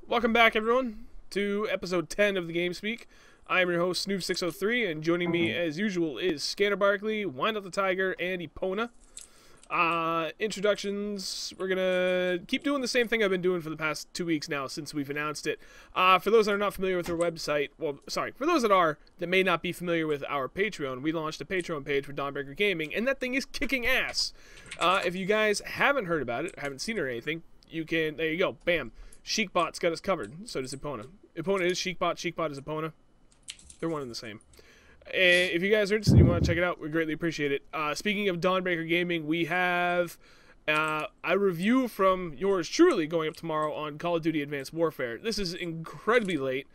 Welcome back, everyone, to episode 10 of the Game Speak. I am your host, Snoof603, and joining me, as usual, is Scanner Barkley, Wind Up the Tiger, and Epona. Introductions, we're gonna keep doing the same thing I've been doing for the past 2 weeks now since we've announced it. For those that are not familiar with our website, for those that are, that may not be familiar with our Patreon, we launched a Patreon page for Dawnbreaker Gaming, and that thing is kicking ass. If you guys haven't heard about it, haven't seen it or anything, you can, there you go, bam. Sheikbot's got us covered, so does Epona. Epona is Sheikbot, Sheikbot is Epona. They're one and the same. If you guys are interested and you want to check it out, we greatly appreciate it. Speaking of Dawnbreaker Gaming, we have a review from yours truly going up tomorrow on Call of Duty Advanced Warfare. This is incredibly late.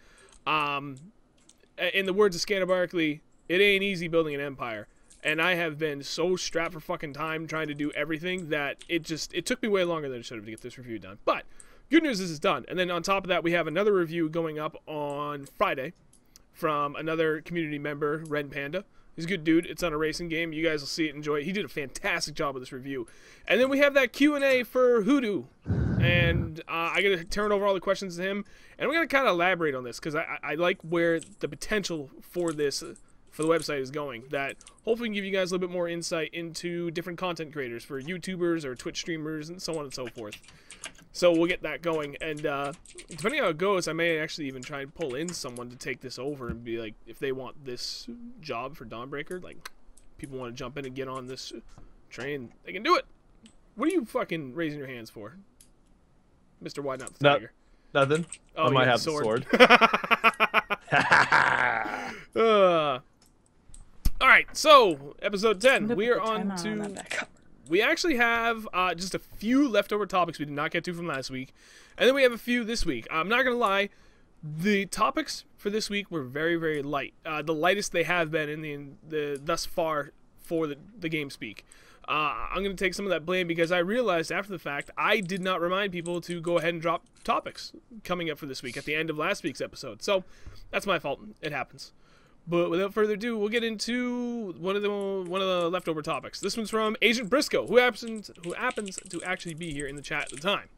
In the words of Scanner Barkley, it ain't easy building an empire. And I have been so strapped for fucking time trying to do everything that it took me way longer than it should have to get this review done. But good news is it's done. And then on top of that, we have another review going up on Friday from another community member, Red Panda. He's a good dude. It's on a racing game. You guys will see it and enjoy it. He did a fantastic job with this review. And then we have that Q&A for Hoodoo. And I got to turn over all the questions to him. And we're going to kind of elaborate on this because I like where the potential for this, for the website is going. That hopefully can give you guys a little bit more insight into different content creators for YouTubers or Twitch streamers and so on and so forth. So we'll get that going, and depending on how it goes, I may actually even try and pull in someone to take this over and be like, if they want this job for Dawnbreaker, like, people want to jump in and get on this train, they can do it. What are you fucking raising your hands for, Mr. Wide Not the Tiger? Nothing. Oh, I might have sword. the sword. Alright, so, episode 10, we are on to... We actually have just a few leftover topics we did not get to from last week. And then we have a few this week. I'm not going to lie, the topics for this week were very, very light. The lightest they have been in the thus far for the Game Speak. I'm going to take some of that blame because I realized after the fact I did not remind people to go ahead and drop topics coming up for this week at the end of last week's episode. So that's my fault. It happens. But without further ado, we'll get into one of the leftover topics. This one's from Agent Briscoe, who happens to actually be here in the chat at the time.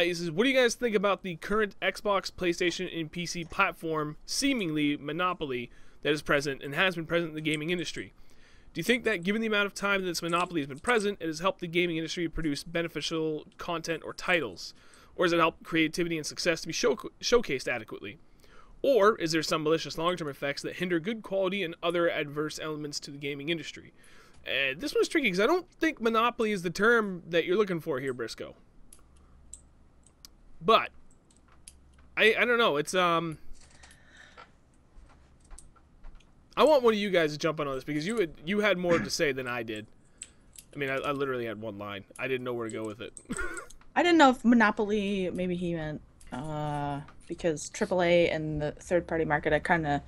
He says, "What do you guys think about the current Xbox, PlayStation, and PC platform seemingly monopoly that is present and has been present in the gaming industry? Do you think that given the amount of time that this monopoly has been present, it has helped the gaming industry produce beneficial content or titles, or has it helped creativity and success to be showcased adequately? Or is there some malicious long-term effects that hinder good quality and other adverse elements to the gaming industry?" This one's tricky because I don't think monopoly is the term that you're looking for here, Briscoe. But I don't know. It's I want one of you guys to jump in on this because you had more to say than I did. I mean, I literally had one line. I didn't know where to go with it. I didn't know if monopoly maybe he meant. Because AAA and the third-party market are kind of,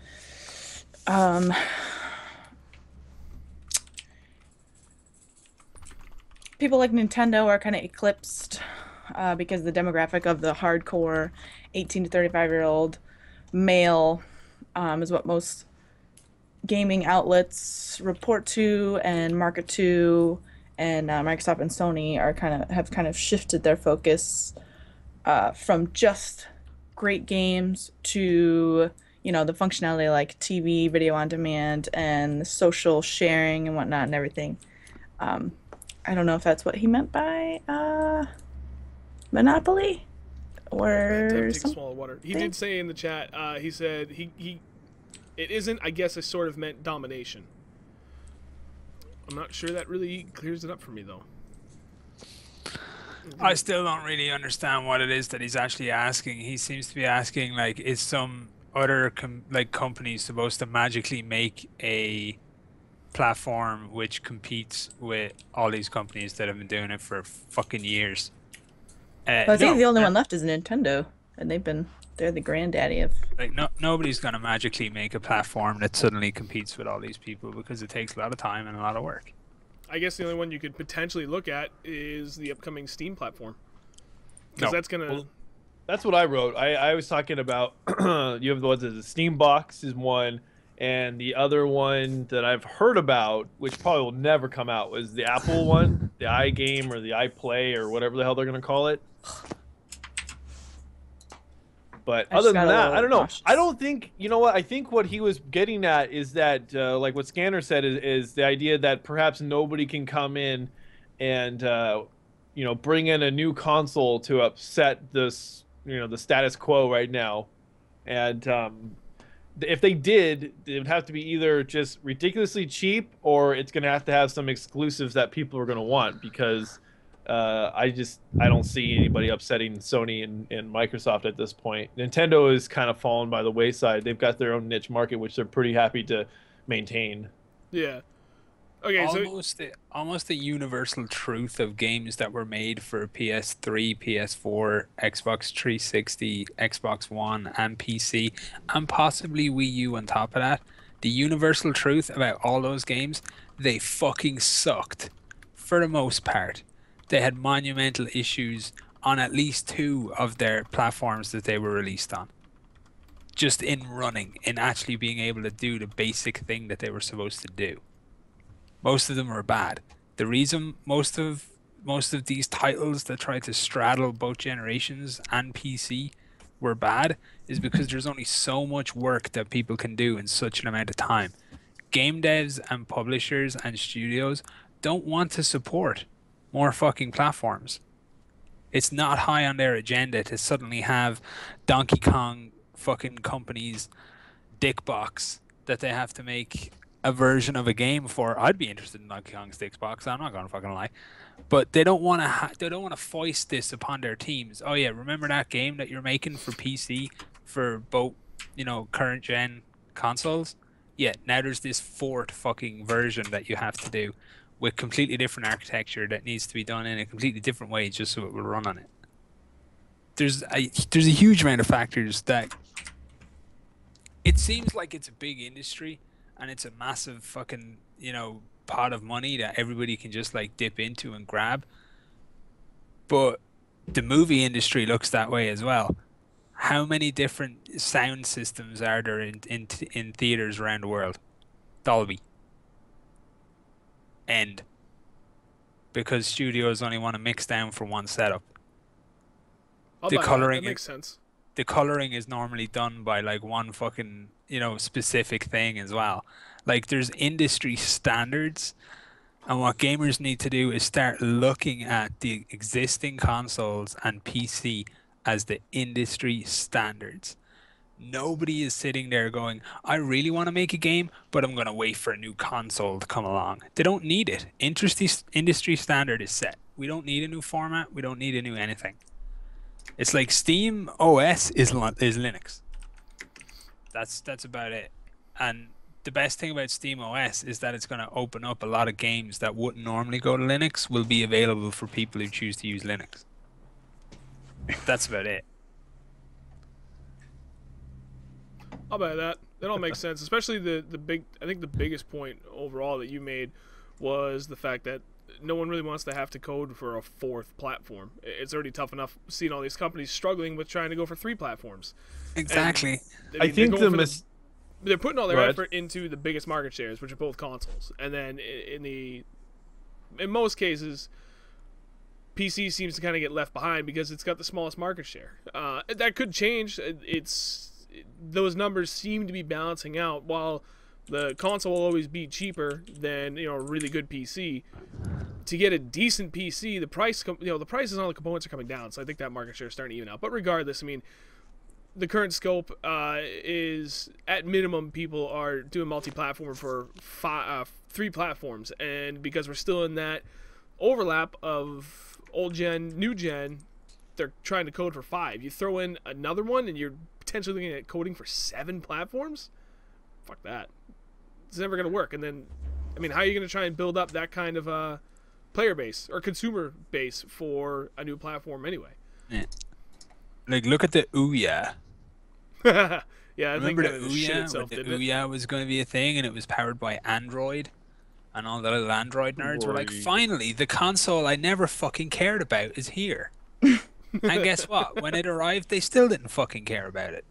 people like Nintendo are kind of eclipsed because the demographic of the hardcore 18 to 35-year-old male is what most gaming outlets report to and market to, and Microsoft and Sony are have kind of shifted their focus from just great games to, you know, the functionality like TV, video on demand, and social sharing and whatnot and everything. I don't know if that's what he meant by monopoly or take a swallow of water. He did say in the chat, he said it isn't, I guess I sort of meant domination. I'm not sure that really clears it up for me though. I still don't really understand what it is that he's actually asking. He seems to be asking, like, is some other company supposed to magically make a platform which competes with all these companies that have been doing it for fucking years? Well, I think the only one left is Nintendo, and they're the granddaddy of. Like, nobody's gonna magically make a platform that suddenly competes with all these people because it takes a lot of time and a lot of work. I guess the only one you could potentially look at is the upcoming Steam platform. Because that's going to... Well, that's what I wrote. I was talking about, you have the ones that the Steam box is one, and the other one that I've heard about, which probably will never come out, was the Apple one, the iGame or the iPlay or whatever the hell they're going to call it. But I other just than got a that, little I don't know. cautious. I don't think, you know what? I think what he was getting at is that, like what Scanner said, is the idea that perhaps nobody can come in and, bring in a new console to upset this, the status quo right now. And if they did, it would have to be either just ridiculously cheap, or it's going to have some exclusives that people are going to want, because I don't see anybody upsetting Sony and Microsoft at this point. Nintendo is kind of fallen by the wayside. They've got their own niche market, which they're pretty happy to maintain. Yeah. Okay, Almost the universal truth of games that were made for PS3, PS4, Xbox 360, Xbox One, and PC, and possibly Wii U on top of that. The universal truth about all those games, they fucking sucked for the most part. They had monumental issues on at least 2 of their platforms that they were released on. Just in running, in actually being able to do the basic thing that they were supposed to do. Most of them were bad. The reason most of these titles that tried to straddle both generations and PC were bad is because there's only so much work that people can do in such an amount of time. Game devs and publishers and studios don't want to support more fucking platforms. It's not high on their agenda to suddenly have Donkey Kong fucking companies dick box that they have to make a version of a game for. I'd be interested in Donkey Kong's dick box. I'm not gonna fucking lie, but they don't want to. They don't want to foist this upon their teams. Oh yeah, remember that game that you're making for PC for both, current gen consoles? Yeah, now there's this 4th fucking version that you have to do with completely different architecture that needs to be done in a completely different way just so it will run on it. There's a huge amount of factors that it seems like it's a big industry and it's a massive fucking, pot of money that everybody can just like dip into and grab. But the movie industry looks that way as well. How many different sound systems are there in theaters around the world? Dolby. End. Because studios only want to mix down for one setup. The coloring that makes sense. The coloring is normally done by like one fucking, specific thing as well. Like there's industry standards, and what gamers need to do is start looking at the existing consoles and PC as the industry standards. Nobody is sitting there going, I really want to make a game, but I'm going to wait for a new console to come along. They don't need it. Industry standard is set. We don't need a new format. We don't need a new anything. It's like Steam OS is Linux. That's about it. And the best thing about Steam OS is that it's going to open up a lot of games that wouldn't normally go to Linux will be available for people who choose to use Linux. That's about it. I'll buy that. That all makes sense. Especially I think the biggest point overall that you made was the fact that no one really wants to have to code for a 4th platform. It's already tough enough seeing all these companies struggling with trying to go for 3 platforms. Exactly. And, I think they're putting all their effort into the biggest market shares, which are both consoles. And then in most cases, PC seems to kind of get left behind because it's got the smallest market share. That could change. Those numbers seem to be balancing out. While the console will always be cheaper than a really good PC, to get a decent PC, the prices on all the components are coming down. So I think that market share is starting to even out. But regardless, I mean, the current scope is at minimum people are doing multi-platform for 3 platforms, and because we're still in that overlap of old gen, new gen, they're trying to code for 5. You throw in another one, and you're potentially looking at coding for 7 platforms. Fuck that. It's never gonna work. And then, I mean, how are you gonna try and build up that kind of player base or consumer base for a new platform anyway? Yeah. Like, look at the Ouya. Yeah, I think Remember that the shit Ouya? itself, The didn't it? Ouya was going to be a thing, and it was powered by Android, and all the little Android nerds were like, finally, the console I never fucking cared about is here. And guess what? When it arrived, they still didn't fucking care about it.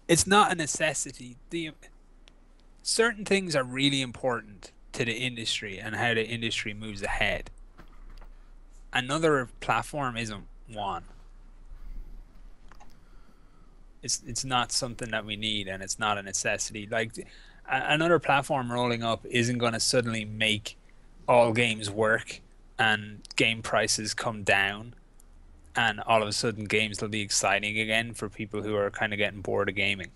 It's not a necessity. Certain things are really important to the industry and how the industry moves ahead. Another platform isn't one. It's not something that we need, and it's not a necessity. Like another platform rolling up isn't going to suddenly make all games work and game prices come down, and all of a sudden games will be exciting again for people who are kind of getting bored of gaming.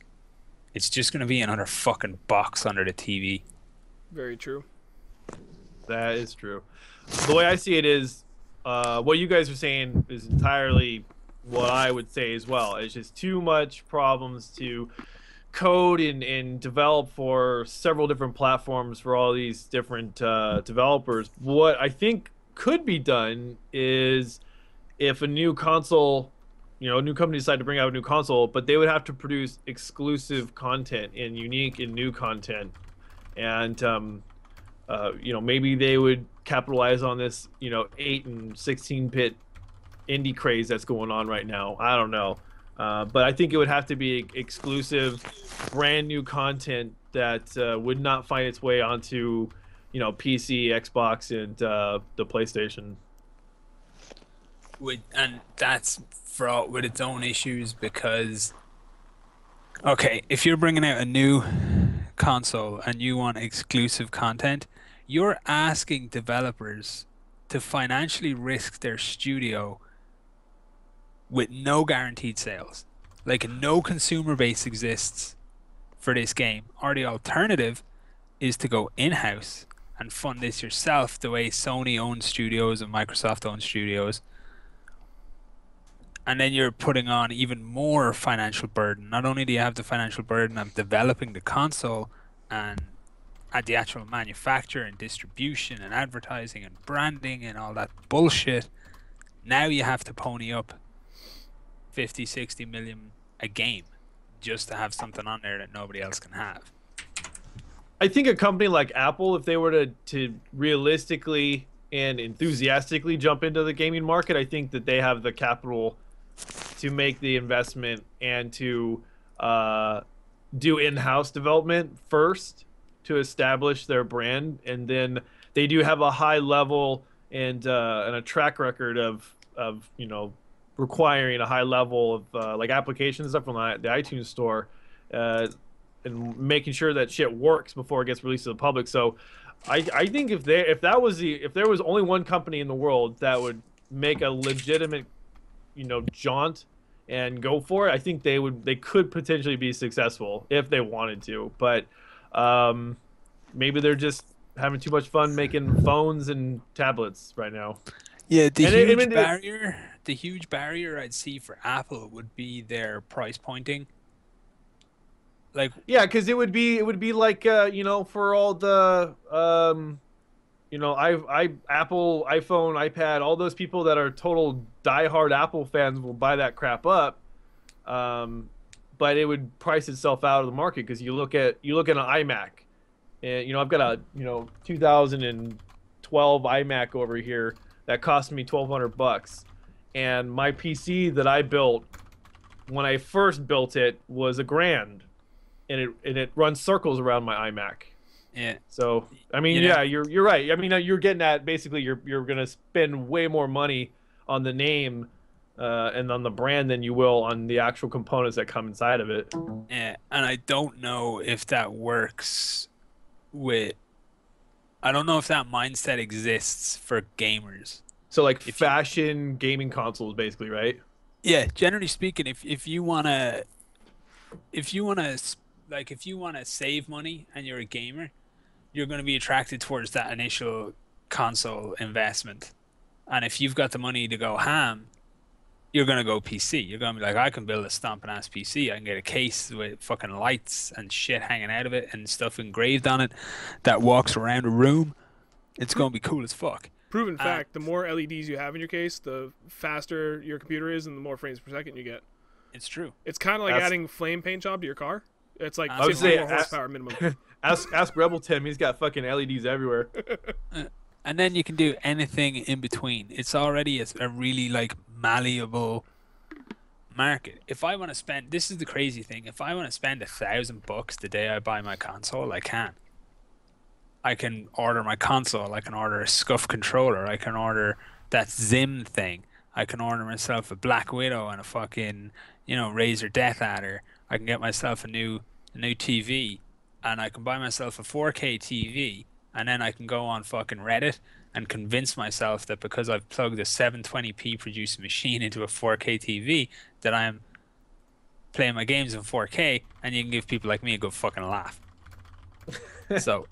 It's just going to be another fucking box under the TV. Very true. That is true. The way I see it is, what you guys are saying is entirely what I would say as well. It's just too much problems to code and develop for several different platforms for all these different developers. What I think could be done is if a new console, a new company decided to bring out a new console, but they would have to produce exclusive content and unique and new content. And, maybe they would capitalize on this, 8 and 16-bit indie craze that's going on right now. I don't know. But I think it would have to be exclusive, brand new content that would not find its way onto, PC, Xbox, and the PlayStation. And that's fraught with its own issues because, okay, if you're bringing out a new console and you want exclusive content, you're asking developers to financially risk their studio with no guaranteed sales. Like, no consumer base exists for this game. Or the alternative is to go in-house and fund this yourself the way Sony owns studios and Microsoft owns studios. And then you're putting on even more financial burden. Not only do you have the financial burden of developing the console and at the actual manufacture and distribution and advertising and branding and all that bullshit, now you have to pony up 50, 60 million a game just to have something on there that nobody else can have. I think a company like Apple, if they were to realistically and enthusiastically jump into the gaming market, I think that they have the capital to make the investment and to do in-house development first to establish their brand, and then they do have a high level and a track record of requiring a high level of like applications and stuff from the iTunes store, and making sure that shit works before it gets released to the public. So I think if there was only one company in the world that would make a legitimate jaunt and go for it, I think they could potentially be successful if they wanted to. But maybe they're just having too much fun making phones and tablets right now. Yeah, the huge barrier I'd see for Apple would be their price pointing. Like, yeah, because it would be like for all the Apple, iPhone, iPad, all those people that are total diehard Apple fans will buy that crap up, but it would price itself out of the market. Because you look at an iMac, and I've got a 2012 iMac over here that cost me $1,200, and my PC that I built when I first built it was $1,000, and it runs circles around my iMac. Yeah. So I mean, you're right. I mean, you're getting at basically you're gonna spend way more money on the name and on the brand than you will on the actual components that come inside of it. Yeah, and I don't know if that works with. I don't know if that mindset exists for gamers. So like fashion gaming consoles, basically, right? Yeah, generally speaking, if you wanna save money and you're a gamer, you're going to be attracted towards that initial console investment. And if you've got the money to go ham, you're going to go PC. You're going to be like, I can build a stomping ass PC. I can get a case with fucking lights and shit hanging out of it and stuff engraved on it that walks around a room. It's going to be cool as fuck. Proven fact, the more LEDs you have in your case, the faster your computer is and the more frames per second you get. It's true. It's kind of like adding flame paint job to your car. It's like I would say horsepower minimum. Ask Rebel Tim. He's got fucking LEDs everywhere. And then you can do anything in between. It's already a really like malleable market. If I want to spend, this is the crazy thing. If I want to spend $1,000 the day I buy my console, I can. I can order my console. I can order a SCUF controller. I can order that Zim thing. I can order myself a Black Widow and a fucking, Razer Death Adder. I can get myself a new TV, and I can buy myself a 4K TV, and then I can go on fucking Reddit and convince myself that because I've plugged a 720p producing machine into a 4K TV, that I'm playing my games in 4K, and you can give people like me a good fucking laugh. So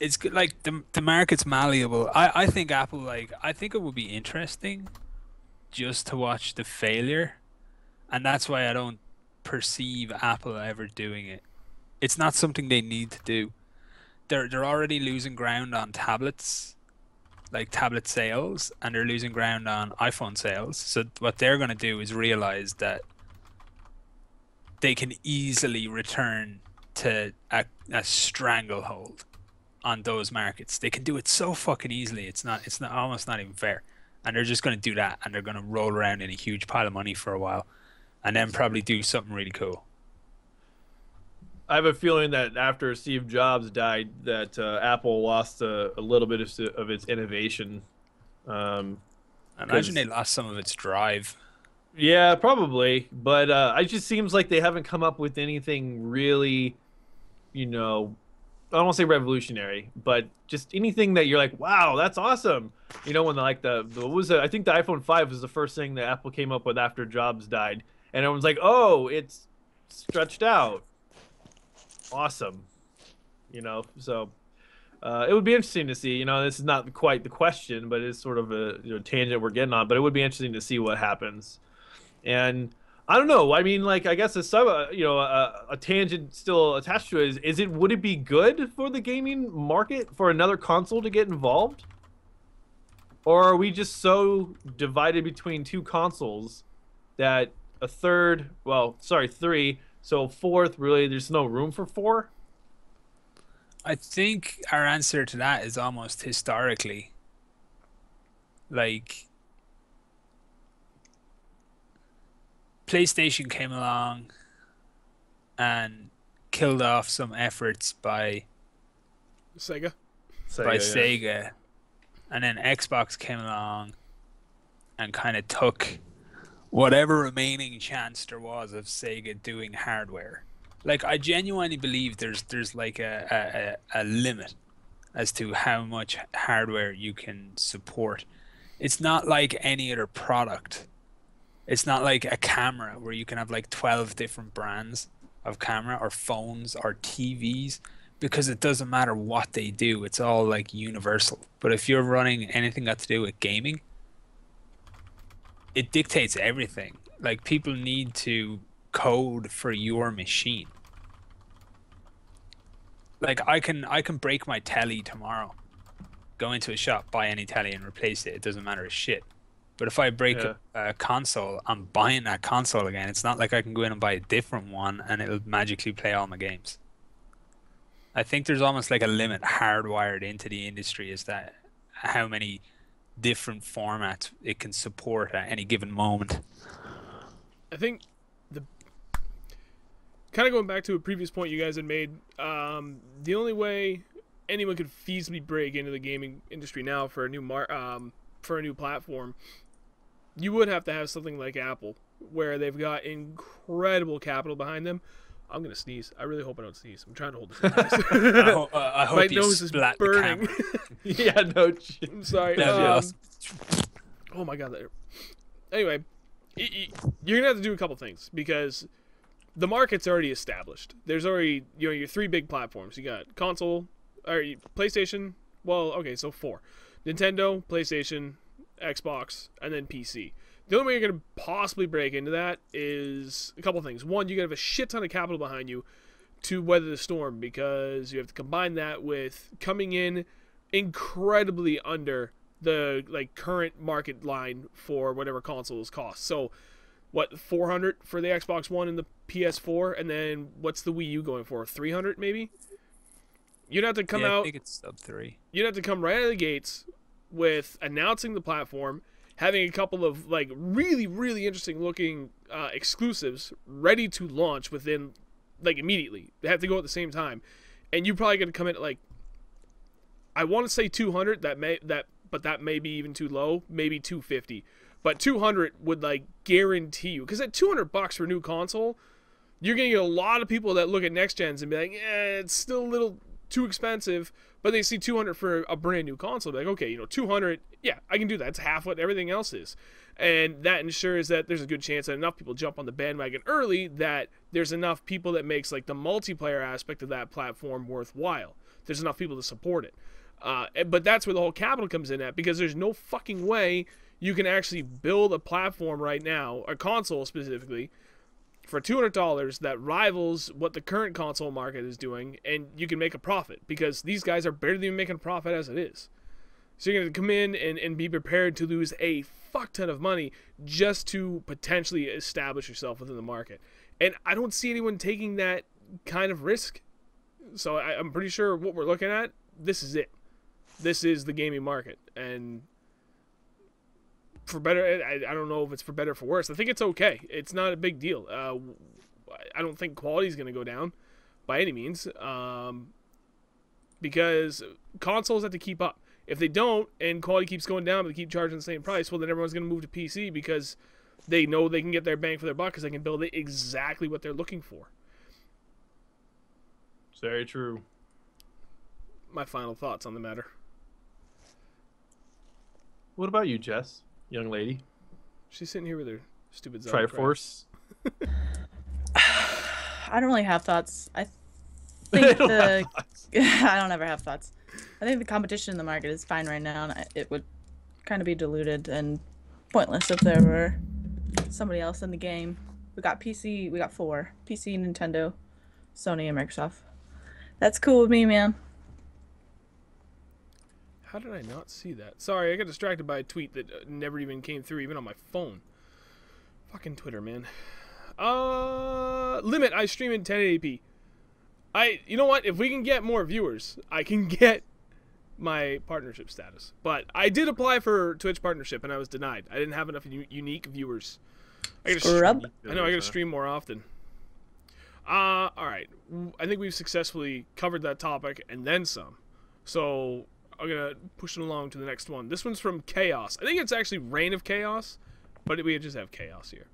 it's good, like the market's malleable. I think Apple, I think it would be interesting just to watch the failure, and that's why I don't perceive Apple ever doing it. It's not something they need to do. They're already losing ground on tablets, like tablet sales, and they're losing ground on iPhone sales. So what they're going to do is realize that they can easily return to a stranglehold on those markets. They can do it so fucking easily. It's almost not even fair. And they're just going to do that, and they're going to roll around in a huge pile of money for a while, and then probably do something really cool. I have a feeling that after Steve Jobs died, that Apple lost a little bit of its innovation. I imagine they lost some of its drive. Yeah, probably. But it just seems like they haven't come up with anything really, I don't want to say revolutionary, but just anything that you're like, wow, that's awesome. When what was it? I think the iPhone 5 was the first thing that Apple came up with after Jobs died. And everyone's like, oh, it's stretched out. Awesome. So it would be interesting to see. This is not quite the question, but it's sort of a tangent we're getting on. But it would be interesting to see what happens. And I don't know. I mean, I guess a tangent still attached to it would it be good for the gaming market for another console to get involved? Or are we just so divided between two consoles that three, so fourth, really, there's no room for four? I think our answer to that is almost historically. PlayStation came along and killed off some efforts by Sega. Sega. And then Xbox came along and kind of took whatever remaining chance there was of Sega doing hardware. I genuinely believe there's like a limit as to how much hardware you can support. It's not like any other product. It's not like a camera where you can have 12 different brands of camera, or phones, or TVs, because it doesn't matter what they do. It's all universal. But if you're running anything got to do with gaming, it dictates everything. People need to code for your machine. I can break my telly tomorrow, go into a shop, buy any telly, and replace it. It doesn't matter a shit. But if I break a console, I'm buying that console again. It's not like I can go in and buy a different one and it'll magically play all my games. I think there's almost a limit hardwired into the industry, is that how many different formats it can support at any given moment. I think kind of going back to a previous point you guys had made, the only way anyone could feasibly break into the gaming industry now for a new platform, you would have to have something like Apple, where they've got incredible capital behind them. I'm gonna sneeze. I really hope I don't sneeze. I'm trying to hold this in place. I hope my you nose is splat burning. The Yeah, no. I'm sorry. That'd be Oh my god. Anyway, you're gonna have to do a couple things, because the market's already established. There's already your three big platforms. You got console, or PlayStation. Well, okay, so four: Nintendo, PlayStation, Xbox, and then PC. The only way you're going to possibly break into that is a couple things. One, you got to have a shit ton of capital behind you to weather the storm, because you have to combine that with coming in incredibly under the current market line for whatever consoles cost. So, what, $400 for the Xbox One and the PS4, and then what's the Wii U going for? $300 maybe? You'd have to come out. I think it's sub 3. You'd have to come right out of the gates with announcing the platform, having a couple of really, really interesting looking exclusives ready to launch within immediately. They have to go at the same time, and you're probably going to come in at I want to say 200. That but that may be even too low. Maybe 250, but 200 would like guarantee you, because at $200 for a new console, you're gonna get a lot of people that look at next gens and be like, it's still a little too expensive, but they see 200 for a brand new console. They're like, okay, 200, yeah, I can do that. It's half what everything else is. And that ensures that there's a good chance that enough people jump on the bandwagon early that there's enough people that makes like the multiplayer aspect of that platform worthwhile. There's enough people to support it. But that's where the whole capital comes in at, because there's no fucking way you can actually build a platform right now, a console specifically, for $200 that rivals what the current console market is doing, and you can make a profit, because these guys are barely even making a profit as it is. So you're going to come in and be prepared to lose a fuck ton of money just to potentially establish yourself within the market. And I don't see anyone taking that kind of risk. So I'm pretty sure what we're looking at, this is it. This is the gaming market. And for better, I don't know if it's for better or for worse. I think it's okay. It's not a big deal. I don't think quality is going to go down by any means, because consoles have to keep up. If they don't, and quality keeps going down, but they keep charging the same price, well, then everyone's going to move to PC, because they know they can get their bang for their buck, because they can build it exactly what they're looking for. It's very true. My final thoughts on the matter. What about you, Jess? Young lady. She's sitting here with her stupid Zelda Triforce. I don't really have thoughts. I think I don't ever have thoughts. I think the competition in the market is fine right now, and it would kind of be diluted and pointless if there were somebody else in the game. We got PC, we got 4. PC, Nintendo, Sony, and Microsoft. That's cool with me, man. How did I not see that? Sorry, I got distracted by a tweet that never even came through, even on my phone. Fucking Twitter, man. Limit, I stream in 1080p. You know what? If we can get more viewers, I can get my partnership status. But I did apply for Twitch partnership, and I was denied. I didn't have enough unique viewers. I gotta stream more often. Alright. I think we've successfully covered that topic, and then some. So I'm gonna push it along to the next one. This one's from Chaos. I think it's actually Reign of Chaos, but we just have Chaos here.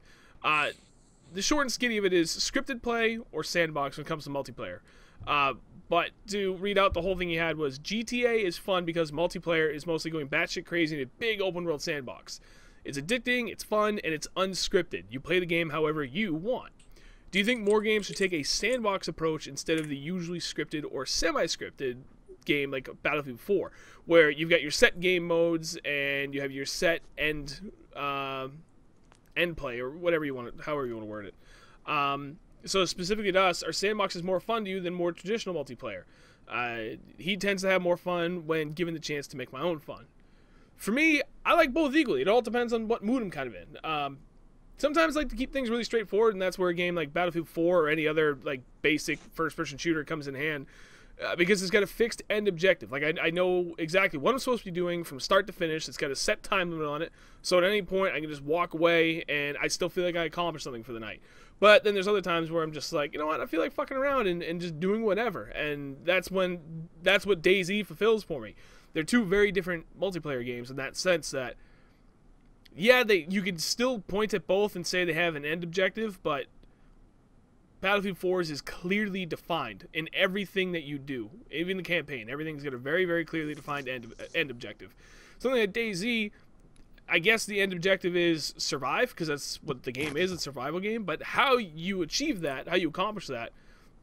The short and skinny of it is scripted play or sandbox when it comes to multiplayer. But to read out the whole thing he had was, GTA is fun because multiplayer is mostly going batshit crazy in a big open world sandbox. It's addicting, it's fun, and it's unscripted. You play the game however you want. Do you think more games should take a sandbox approach instead of the usually scripted or semi-scripted game like Battlefield 4, where you've got your set game modes and you have your set end play, or whatever you want, however you want to word it. So specifically to us, our sandbox is more fun to you than more traditional multiplayer. He tends to have more fun when given the chance to make my own fun. For me, I like both equally. It all depends on what mood I'm kind of in. Sometimes I like to keep things really straightforward, and that's where a game like Battlefield 4 or any other like basic first-person shooter comes in hand. Because it's got a fixed end objective. Like, I know exactly what I'm supposed to be doing from start to finish. It's got a set time limit on it. So at any point, I can just walk away, and I still feel like I accomplished something for the night. But then there's other times where I'm just like, you know what? I feel like fucking around and just doing whatever. And that's what DayZ fulfills for me. They're two very different multiplayer games in that sense that, yeah, you can still point at both and say they have an end objective, but Battlefield 4's is clearly defined in everything that you do, even the campaign. Everything's got a very, very clearly defined end objective. Something like DayZ, I guess the end objective is survive, because that's what the game is, it's a survival game, but how you achieve that, how you accomplish that,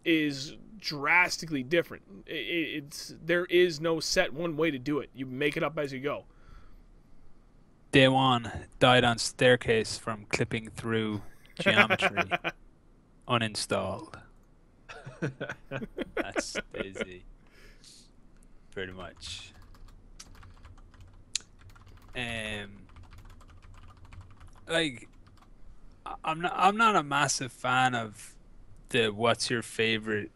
is drastically different. There is no set one way to do it. You make it up as you go. Day one died on staircase from clipping through geometry. Uninstalled. That's DayZ. Pretty much. Like, I'm not a massive fan of the what's your favorite,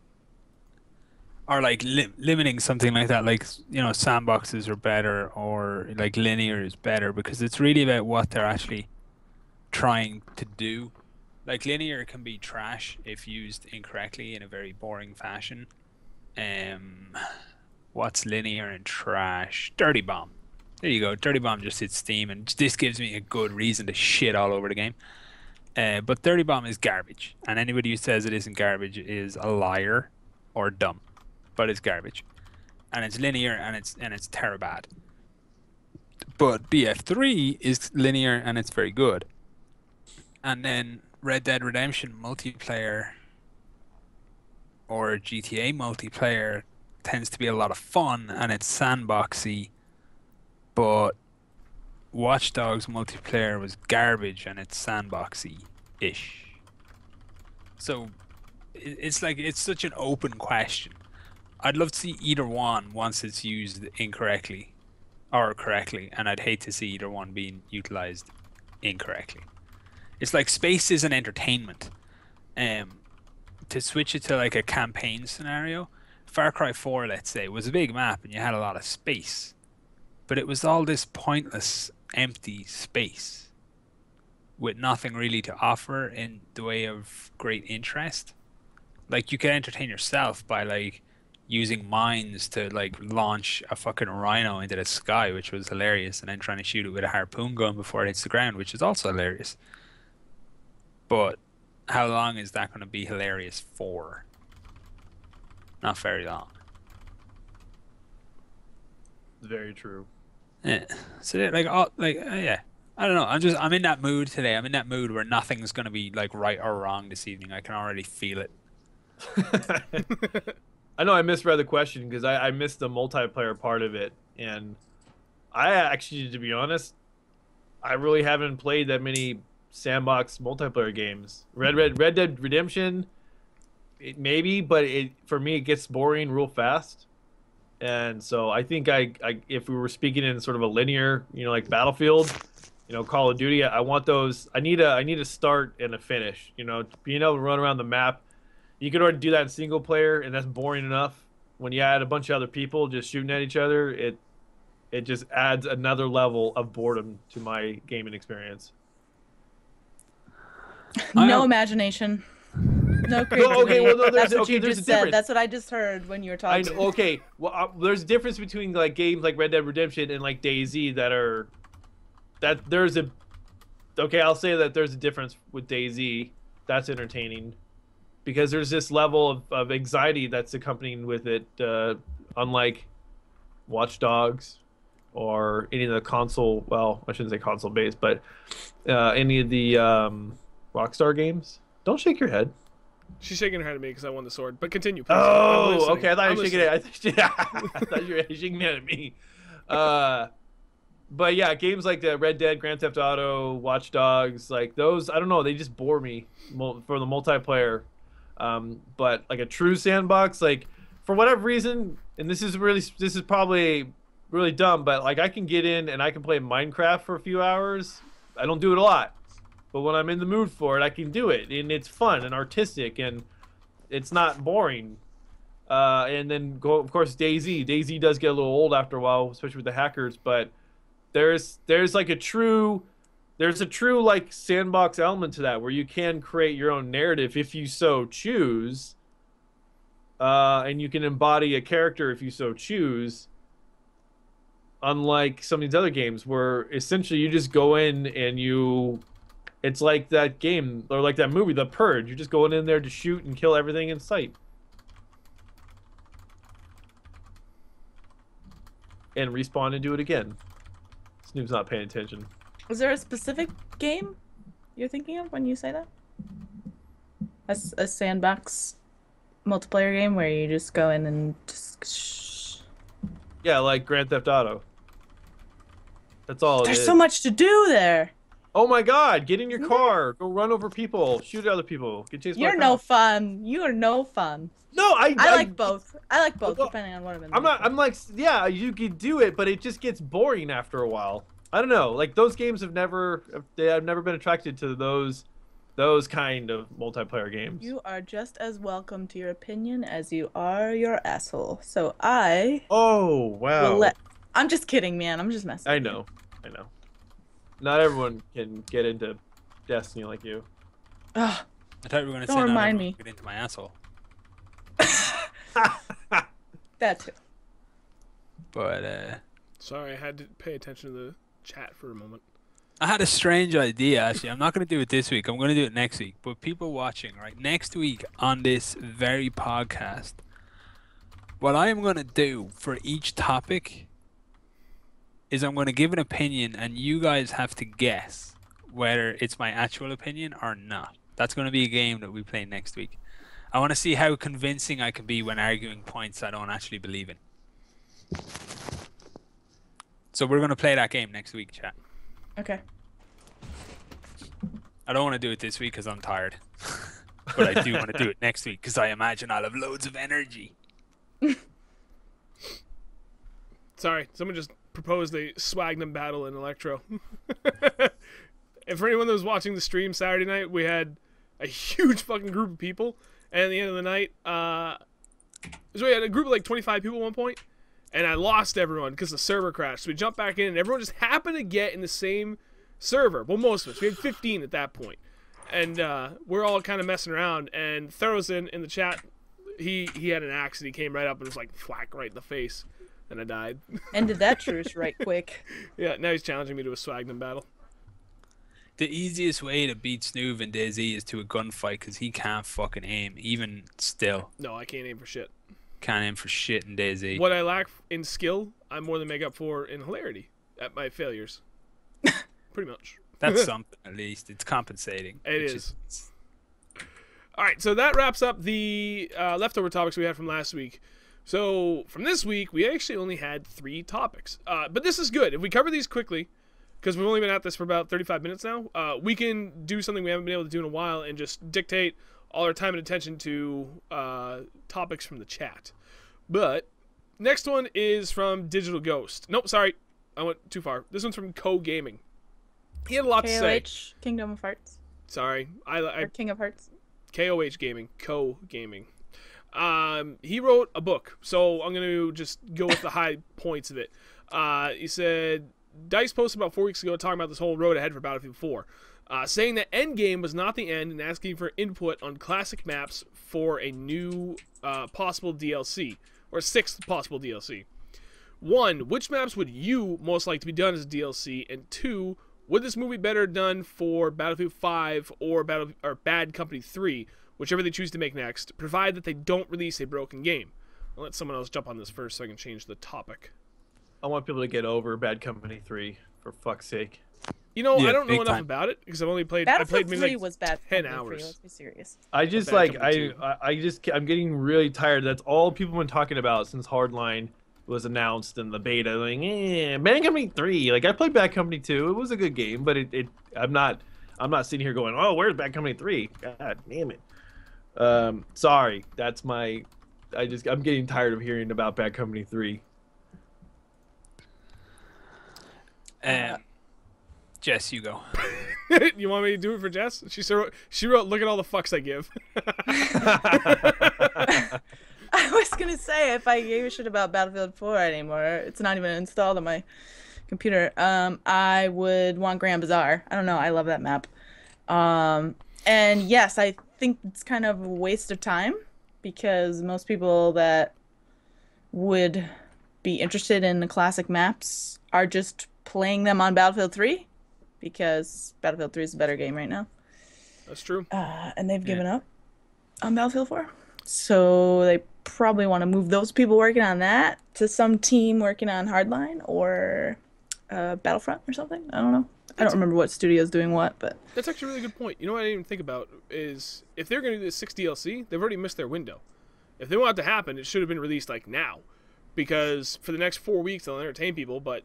or like limiting something like that. Like, sandboxes are better, or like linear is better, because it's really about what they're actually trying to do. Like, linear can be trash if used incorrectly in a very boring fashion. What's linear and trash? Dirty Bomb. There you go. Dirty Bomb just hit Steam, and this gives me a good reason to shit all over the game. But Dirty Bomb is garbage, and anybody who says it isn't garbage is a liar or dumb. But it's garbage, and it's linear, and it's terrible bad. But BF3 is linear, and it's very good. And then Red Dead Redemption multiplayer or GTA multiplayer tends to be a lot of fun, and it's sandboxy. But Watch Dogs multiplayer was garbage, and it's sandboxy-ish. So it's like, it's such an open question. I'd love to see either one once it's used incorrectly or correctly, and I'd hate to see either one being utilized incorrectly. It's like space is an entertainment. To switch it to like a campaign scenario, Far Cry 4, let's say, was a big map and you had a lot of space, but it was all this pointless, empty space with nothing really to offer in the way of great interest. Like, you could entertain yourself by like using mines to like launch a fucking rhino into the sky, which was hilarious, and then trying to shoot it with a harpoon gun before it hits the ground, which is also hilarious. But how long is that going to be hilarious for? Not very long. Very true. Yeah. So yeah. I don't know. I'm in that mood today. I'm in that mood where nothing's going to be like right or wrong this evening. I can already feel it. I know I misread the question because I missed the multiplayer part of it, and I actually, to be honest, I really haven't played that many sandbox multiplayer games. Red Dead Redemption, maybe, but for me it gets boring real fast, and so I think I if we were speaking in sort of a linear, like Battlefield, Call of Duty, I want those. I need a start and a finish. Being able to run around the map. You could already do that in single player, and that's boring enough. When you add a bunch of other people just shooting at each other, it just adds another level of boredom to my gaming experience. No imagination. No creativity. Okay, well, no, that's what you there's just a said. difference. That's what I just heard when you were talking. Okay, well, there's a difference between like games like Red Dead Redemption and like DayZ I'll say that there's a difference with DayZ. That's entertaining. Because there's this level of anxiety that's accompanying with it, unlike Watch Dogs or any of the console, well, I shouldn't say console-based, but any of the Rockstar games. Don't shake your head. She's shaking her head at me because I won the sword. But continue, please. Oh, okay. I thought you were shaking it. I thought you were shaking it at me. But yeah, games like the Red Dead, Grand Theft Auto, Watch Dogs, like those, I don't know, they just bore me for the multiplayer. But like a true sandbox, like for whatever reason, and this is probably really dumb, but like I can get in and I can play Minecraft for a few hours. I don't do it a lot, but when I'm in the mood for it, I can do it, and it's fun and artistic, and it's not boring. And then of course DayZ. DayZ does get a little old after a while, especially with the hackers, but there's like a true like sandbox element to that where you can create your own narrative if you so choose, and you can embody a character if you so choose, unlike some of these other games where essentially you just go in and it's like that game or like that movie The Purge. You're just going in there to shoot and kill everything in sight and respawn and do it again. Snoop's not paying attention. Is there a specific game you're thinking of when you say that? A sandbox multiplayer game where you just go in and just... Yeah, like Grand Theft Auto. That's all it is. There's so much to do there. Oh my god, get in your car. Go run over people. Shoot other people. Get chased by You're no fun. You are no fun. No, I like both. I like both, depending on what I'm in. I'm like, yeah, you could do it, but it just gets boring after a while. I don't know. Like those games I've never been attracted to those kind of multiplayer games. You are just as welcome to your opinion as you are your asshole. So Oh, wow. I'm just kidding, man. I'm just messing. I know. Not everyone can get into Destiny like you. Ugh. I thought you were going to say Don't remind me. Get into my asshole. That too. But Sorry, I had to pay attention to the chat for a moment. I had a strange idea, actually. I'm not going to do it this week. I'm going to do it next week. But people watching, right, next week on this very podcast, what I am going to do for each topic is I'm going to give an opinion, and you guys have to guess whether it's my actual opinion or not. That's going to be a game that we play next week. I want to see how convincing I can be when arguing points I don't actually believe in. So we're going to play that game next week, chat. Okay. I don't want to do it this week because I'm tired. But I do want to do it next week because I imagine I'll have loads of energy. Sorry, someone just proposed a Swagnum battle in Electro. And for anyone that was watching the stream Saturday night, we had a huge fucking group of people. And at the end of the night, so we had a group of like 25 people at one point, and I lost everyone because the server crashed. So we jumped back in, and everyone just happened to get in the same server. Well, most of us. We had 15 at that point. And we're all kind of messing around, and Theros in the chat, he had an axe, and he came right up and was like, whack, right in the face. And I died. Ended that truce right quick. Yeah, now he's challenging me to a Swagnum battle. The easiest way to beat Snoov in DayZ is to a gunfight because he can't fucking aim, even still. No, I can't aim for shit. Can't aim for shit in DayZ. What I lack in skill, I more than make up for in hilarity at my failures. Pretty much. That's something, at least. It's compensating. It is. All right, so that wraps up the leftover topics we had from last week. So from this week, we actually only had 3 topics. But this is good. If we cover these quickly, because we've only been at this for about 35 minutes now, we can do something we haven't been able to do in a while and just dictate all our time and attention to topics from the chat. But next one is from Digital Ghost. Nope, sorry. I went too far. This one's from Co Gaming. He had a lot to say. KOH, Kingdom of Hearts. Sorry. Or King of Hearts. KOH Gaming. Co Gaming. He wrote a book, so I'm going to just go with the high points of it. He said, DICE posted about 4 weeks ago talking about this whole road ahead for Battlefield 4, saying that Endgame was not the end and asking for input on classic maps for a new possible DLC, or 6th possible DLC. 1, which maps would you most like to be done as a DLC? And 2, would this movie better done for Battlefield 5 or Bad Company 3, whichever they choose to make next, provided that they don't release a broken game? I'll let someone else jump on this first so I can change the topic. I want people to get over Bad Company 3, for fuck's sake. You know, Yeah, I don't know big enough time. about it because I've only played. Battlefield I played 3 maybe like was bad. 10 Company 3, hours. let's be serious. I just Bad like Company 2. I'm getting really tired. That's all people have been talking about since Hardline was announced in the beta. Like, Bad Company 3. Like I played Bad Company 2. It was a good game, but I'm not sitting here going, oh, where's Bad Company 3? God damn it. Sorry, that's my. I'm getting tired of hearing about Bad Company 3. Jess, you go. You want me to do it for Jess? She wrote, look at all the fucks I give. I was gonna say, if I gave a shit about Battlefield 4 anymore, it's not even installed on my computer. I would want Grand Bazaar. I don't know. I love that map. And yes, I think it's kind of a waste of time because most people that would be interested in the classic maps are just playing them on Battlefield 3 because Battlefield 3 is a better game right now. That's true. And they've given up on Battlefield 4. So they probably want to move those people working on that to some team working on Hardline or Battlefront or something. I don't know. I don't remember what studio's doing what, but... That's actually a really good point. You know what I didn't even think about is if they're going to do this 6 DLC, they've already missed their window. If they want it to happen, it should have been released like now. Because for the next 4 weeks, they'll entertain people, but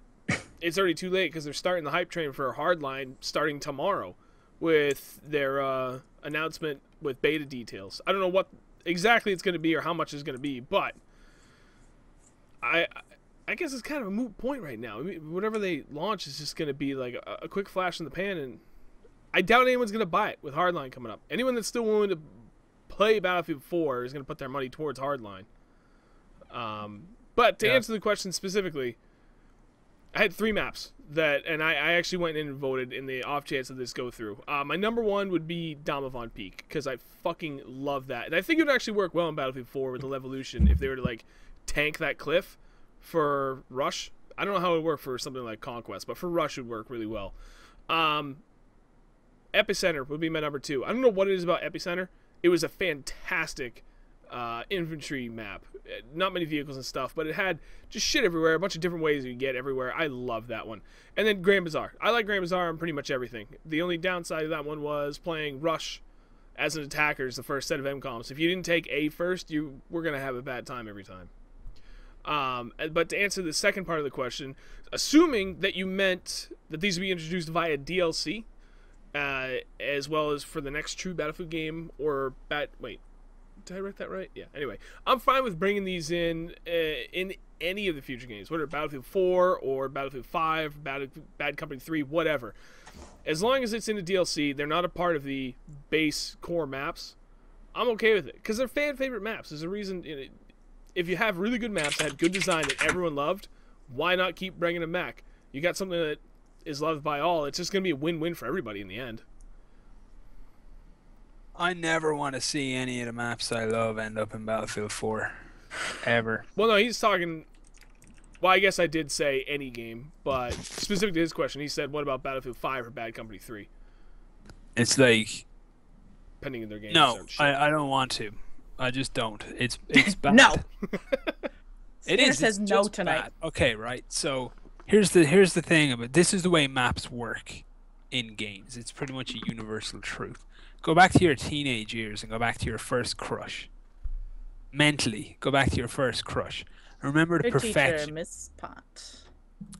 it's already too late because they're starting the hype train for Hardline starting tomorrow with their announcement with beta details. I don't know what exactly it's going to be or how much it's going to be, but I guess it's kind of a moot point right now. I mean, whatever they launch is just going to be like a quick flash in the pan, and I doubt anyone's going to buy it with Hardline coming up. Anyone that's still willing to play Battlefield 4 is going to put their money towards Hardline. But to answer the question specifically, I had 3 maps and I actually went in and voted in the off chance of this go through. My number 1 would be Damavon Peak because I fucking love that, and I think it would actually work well in Battlefield 4 with the Levolution if they were to like tank that cliff for rush. I don't know how it would work for something like Conquest, but for Rush it would work really well. Epicenter would be my number 2. I don't know what it is about Epicenter. It was a fantastic infantry map. Not many vehicles and stuff, but it had just shit everywhere, a bunch of different ways you get everywhere. I love that one. And then Grand Bazaar. I like Grand Bazaar on pretty much everything. The only downside of that one was playing Rush as an attacker is the first set of MCOMs. If you didn't take A first, you were going to have a bad time every time. But to answer the second part of the question, assuming that you meant that these would be introduced via DLC, as well as for the next true Battlefield game, or wait, did I write that right? Yeah. Anyway, I'm fine with bringing these in any of the future games, whether Battlefield 4 or Battlefield 5, Bad Company 3, whatever. As long as it's in a DLC, they're not a part of the base core maps, I'm okay with it. Because they're fan favorite maps. There's a reason, if you have really good maps that had good design that everyone loved, why not keep bringing them back? You got something that is loved by all. It's just going to be a win-win for everybody in the end. I never want to see any of the maps I love end up in Battlefield 4. Ever. Well, no, he's talking... Well, I guess I did say any game, but specific to his question, he said, what about Battlefield 5 or Bad Company 3? It's like... Pending in their games. No, I don't want to. I just don't. It's bad. No! It is. Says it's no just tonight. Bad. Okay, right. So here's the thing about this is the way maps work in games. It's pretty much a universal truth. Go back to your teenage years and go back to your first crush. Mentally, go back to your first crush. Remember the perfection. Teacher, Miss Pot.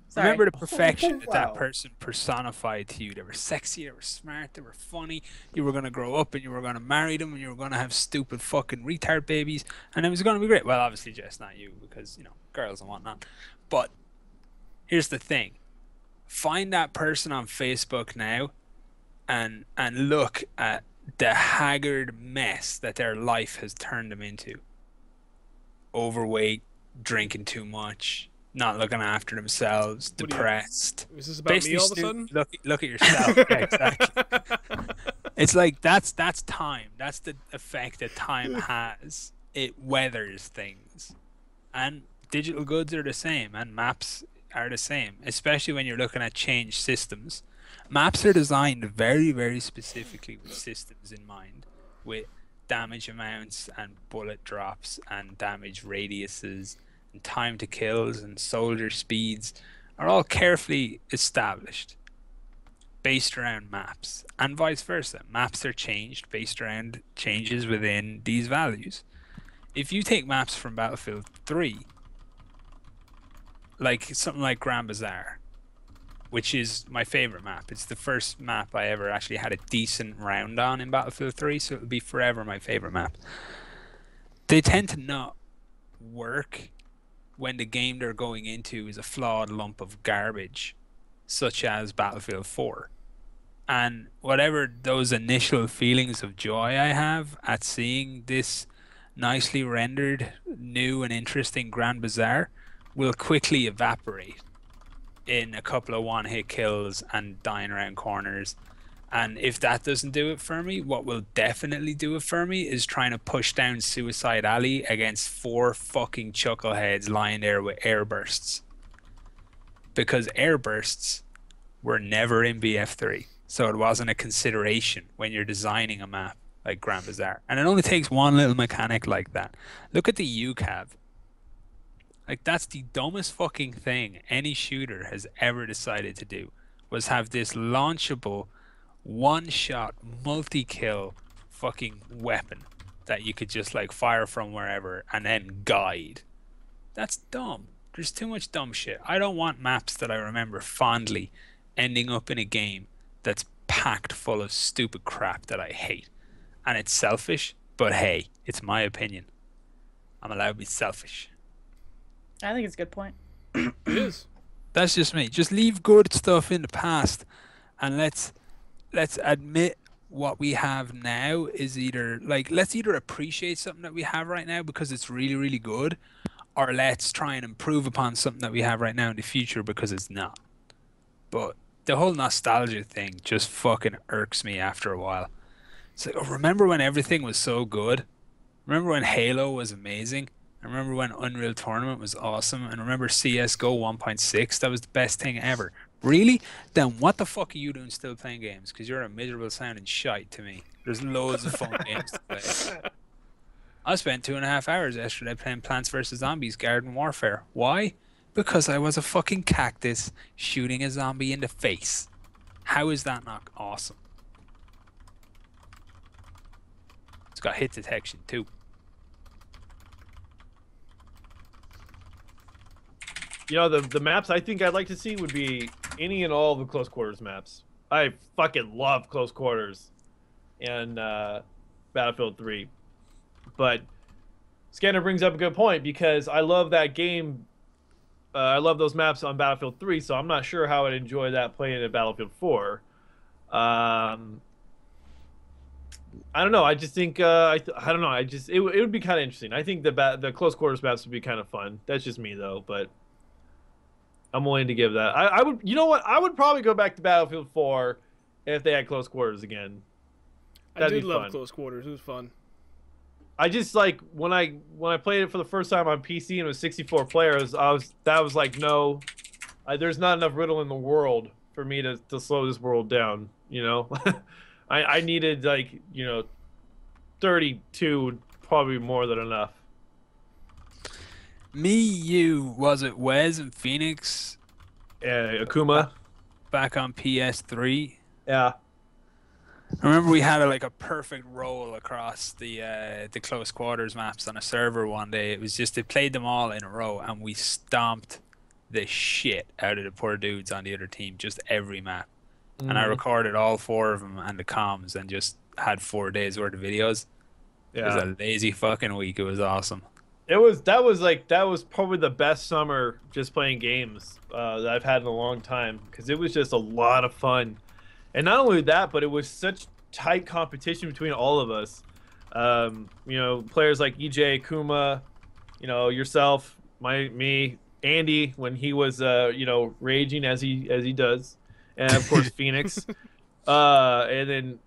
Sorry. Remember the perfection that person personified to you. They were sexy, they were smart, they were funny. You were going to grow up and you were going to marry them and you were going to have stupid fucking retard babies and it was going to be great. Well, obviously, Jess, not you because, girls and whatnot. But here's the thing. Find that person on Facebook now and look at the haggard mess that their life has turned them into. Overweight, drinking too much, not looking after themselves, depressed. Is this about me all of a sudden? Look at yourself. Yeah, exactly. It's like that's time. That's the effect that time has. It weathers things. And digital goods are the same and maps are the same, especially when you're looking at change systems. Maps are designed very, very specifically with systems in mind, with damage amounts and bullet drops and damage radiuses and time to kills and soldier speeds are all carefully established based around maps, and vice versa. Maps are changed based around changes within these values. If you take maps from Battlefield 3, like something like Grand Bazaar, which is my favorite map. It's the first map I ever actually had a decent round on in Battlefield 3, so it'll be forever my favorite map. They tend to not work when the game they're going into is a flawed lump of garbage, such as Battlefield 4. And whatever those initial feelings of joy I have at seeing this nicely rendered, new and interesting Grand Bazaar will quickly evaporate in a couple of one-hit kills and dying around corners. And if that doesn't do it for me, what will definitely do it for me is trying to push down Suicide Alley against 4 fucking chuckleheads lying there with airbursts. Because airbursts were never in BF3, so it wasn't a consideration when you're designing a map like Grand Bazaar. And it only takes one little mechanic like that. Look at the UCAV. Like, that's the dumbest fucking thing any shooter has ever decided to do, was have this launchable, one-shot, multi-kill fucking weapon that you could just, like, fire from wherever and then guide. That's dumb. There's too much dumb shit. I don't want maps that I remember fondly ending up in a game that's packed full of stupid crap that I hate. And it's selfish, but hey, it's my opinion. I'm allowed to be selfish. I think it's a good point. It is. That's just me. Just leave good stuff in the past, and let's admit what we have now is let's either appreciate something that we have right now because it's really, really good, or let's try and improve upon something that we have right now in the future because it's not. But the whole nostalgia thing just fucking irks me after a while. It's like, oh, remember when everything was so good? Remember when Halo was amazing? I remember when Unreal Tournament was awesome, and remember CS:GO 1.6. That was the best thing ever. Really? Then what the fuck are you doing still playing games? Because you're a miserable sounding shite to me. There's loads of fun games to play. I spent 2.5 hours yesterday playing Plants vs Zombies Garden Warfare. Why? Because I was a fucking cactus shooting a zombie in the face. How is that not awesome? It's got hit detection too. You know, the maps I think I'd like to see would be any and all of the close quarters maps. I fucking love close quarters and Battlefield 3. But Scanner brings up a good point because I love that game. I love those maps on Battlefield 3, so I'm not sure how I'd enjoy that playing at Battlefield 4. I don't know. I just think I don't know. It would be kind of interesting. I think the close quarters maps would be kind of fun. That's just me though, but I'm willing to give that. I would. You know what? I would probably go back to Battlefield 4 if they had close quarters again. I did love close quarters. It was fun. I just like when I played it for the first time on PC and it was 64 players. That was like no, there's not enough riddle in the world for me to slow this world down. You know, I needed like 32, probably more than enough. Me, you, was it Wes and Phoenix? Akuma. Back on PS3. Yeah. I remember we had a perfect roll across the close quarters maps on a server one day. It was just they played them all in a row and we stomped the shit out of the poor dudes on the other team, just every map. And I recorded all 4 of them and the comms and just had 4 days worth of videos. Yeah. It was a lazy fucking week. It was awesome. That was probably the best summer just playing games that I've had in a long time because it was just a lot of fun. And not only that, but it was such tight competition between all of us. Players like EJ, Kuma, yourself, me, Andy when he was raging as he does, and of course Phoenix, and then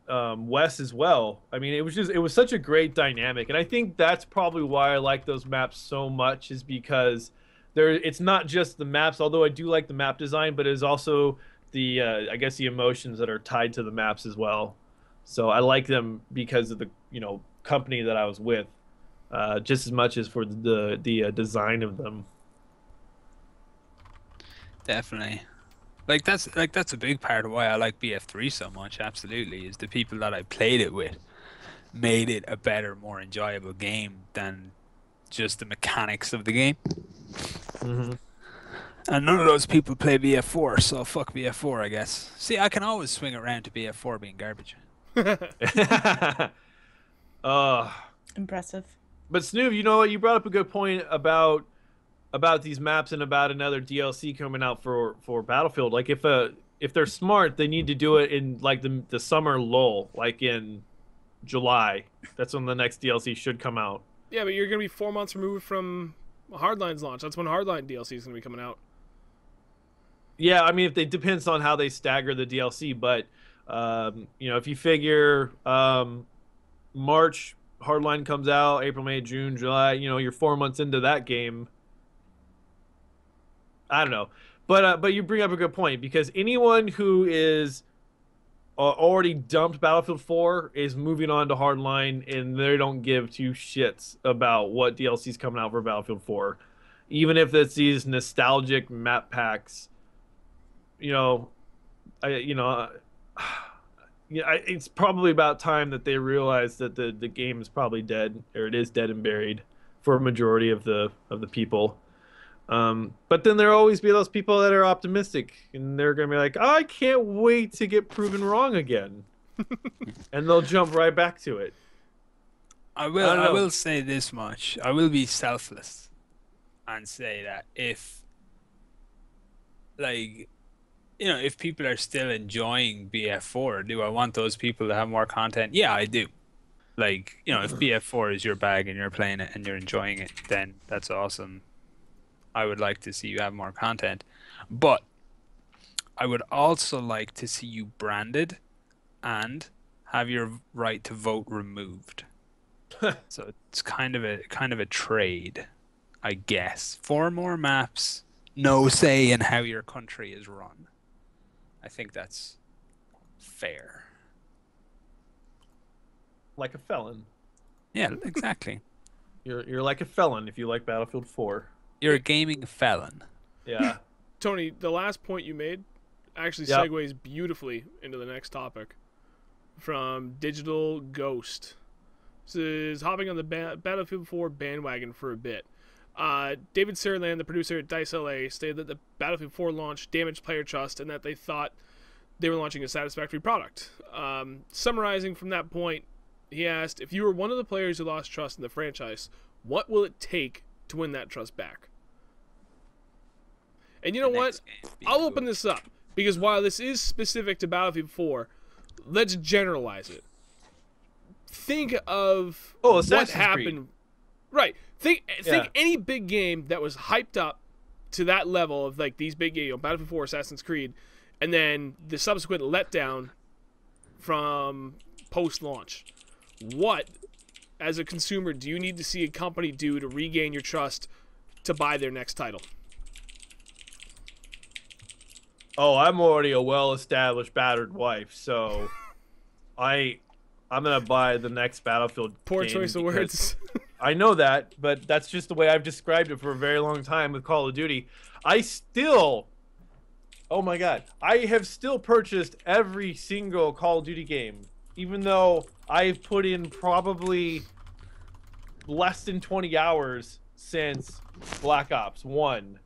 Wes as well. I mean, it was such a great dynamic, and I think that's probably why I like those maps so much is because it's not just the maps, although I do like the map design, but it's also I guess the emotions that are tied to the maps as well. So I like them because of the company that I was with, just as much as for the design of them. Definitely, that's a big part of why I like BF3 so much. Absolutely, is the people that I played it with made it a better, more enjoyable game than just the mechanics of the game. Mm-hmm. And none of those people play BF4, so fuck BF4, I guess. See, I can always swing around to BF4 being garbage. Impressive. But Snoop, you know what? You brought up a good point about these maps and about another DLC coming out for Battlefield. Like if they're smart, they need to do it in like the summer lull, like in July. That's when the next DLC should come out. Yeah, but you're gonna be 4 months removed from Hardline's launch. That's when Hardline DLC is gonna be coming out. Yeah, I mean, it depends on how they stagger the DLC, but if you figure March Hardline comes out, April, May, June, July, you're 4 months into that game. I don't know, but you bring up a good point because anyone who is already dumped Battlefield 4 is moving on to Hardline, and they don't give two shits about what DLC is coming out for Battlefield 4, even if it's these nostalgic map packs. It's probably about time that they realize that the game is probably dead, or it is dead and buried for a majority of the people. But then there'll always be those people that are optimistic, and they're gonna be like, oh, I can't wait to get proven wrong again, and they'll jump right back to it. I will say this much. I will be selfless and say that if people are still enjoying BF4, do I want those people to have more content? Yeah, I do. If BF4 is your bag and you're playing it and you're enjoying it, then that's awesome. I would like to see you have more content. But I would also like to see you branded and have your right to vote removed. So it's kind of a trade. I guess. 4 more maps, no say in how your country is run. I think that's fair. Like a felon. Yeah, exactly. You're like a felon if you like Battlefield 4. You're a gaming felon. Yeah. Tony, the last point you made actually Yep. segues beautifully into the next topic from Digital Ghost. This is hopping on the Battlefield 4 bandwagon for a bit. David Sirland, the producer at DICE LA, stated that the Battlefield 4 launch damaged player trust and that they thought they were launching a satisfactory product. Summarizing from that point, he asked, if you were one of the players who lost trust in the franchise, what will it take to win that trust back? And you know what? I'll open this up, because while this is specific to Battlefield 4, let's generalize it. Think of what happened. Creed. Right. Think any big game that was hyped up to that level of like these big games, Battlefield 4, Assassin's Creed, and then the subsequent letdown from post-launch. What, as a consumer, do you need to see a company do to regain your trust to buy their next title? Oh, I'm already a well-established battered wife, so I'm gonna buy the next Battlefield. Poor choice of words. I know that, but that's just the way I've described it for a very long time with Call of Duty. Oh my God, I have still purchased every single Call of Duty game, even though I've put in probably less than 20 hours since Black Ops 1.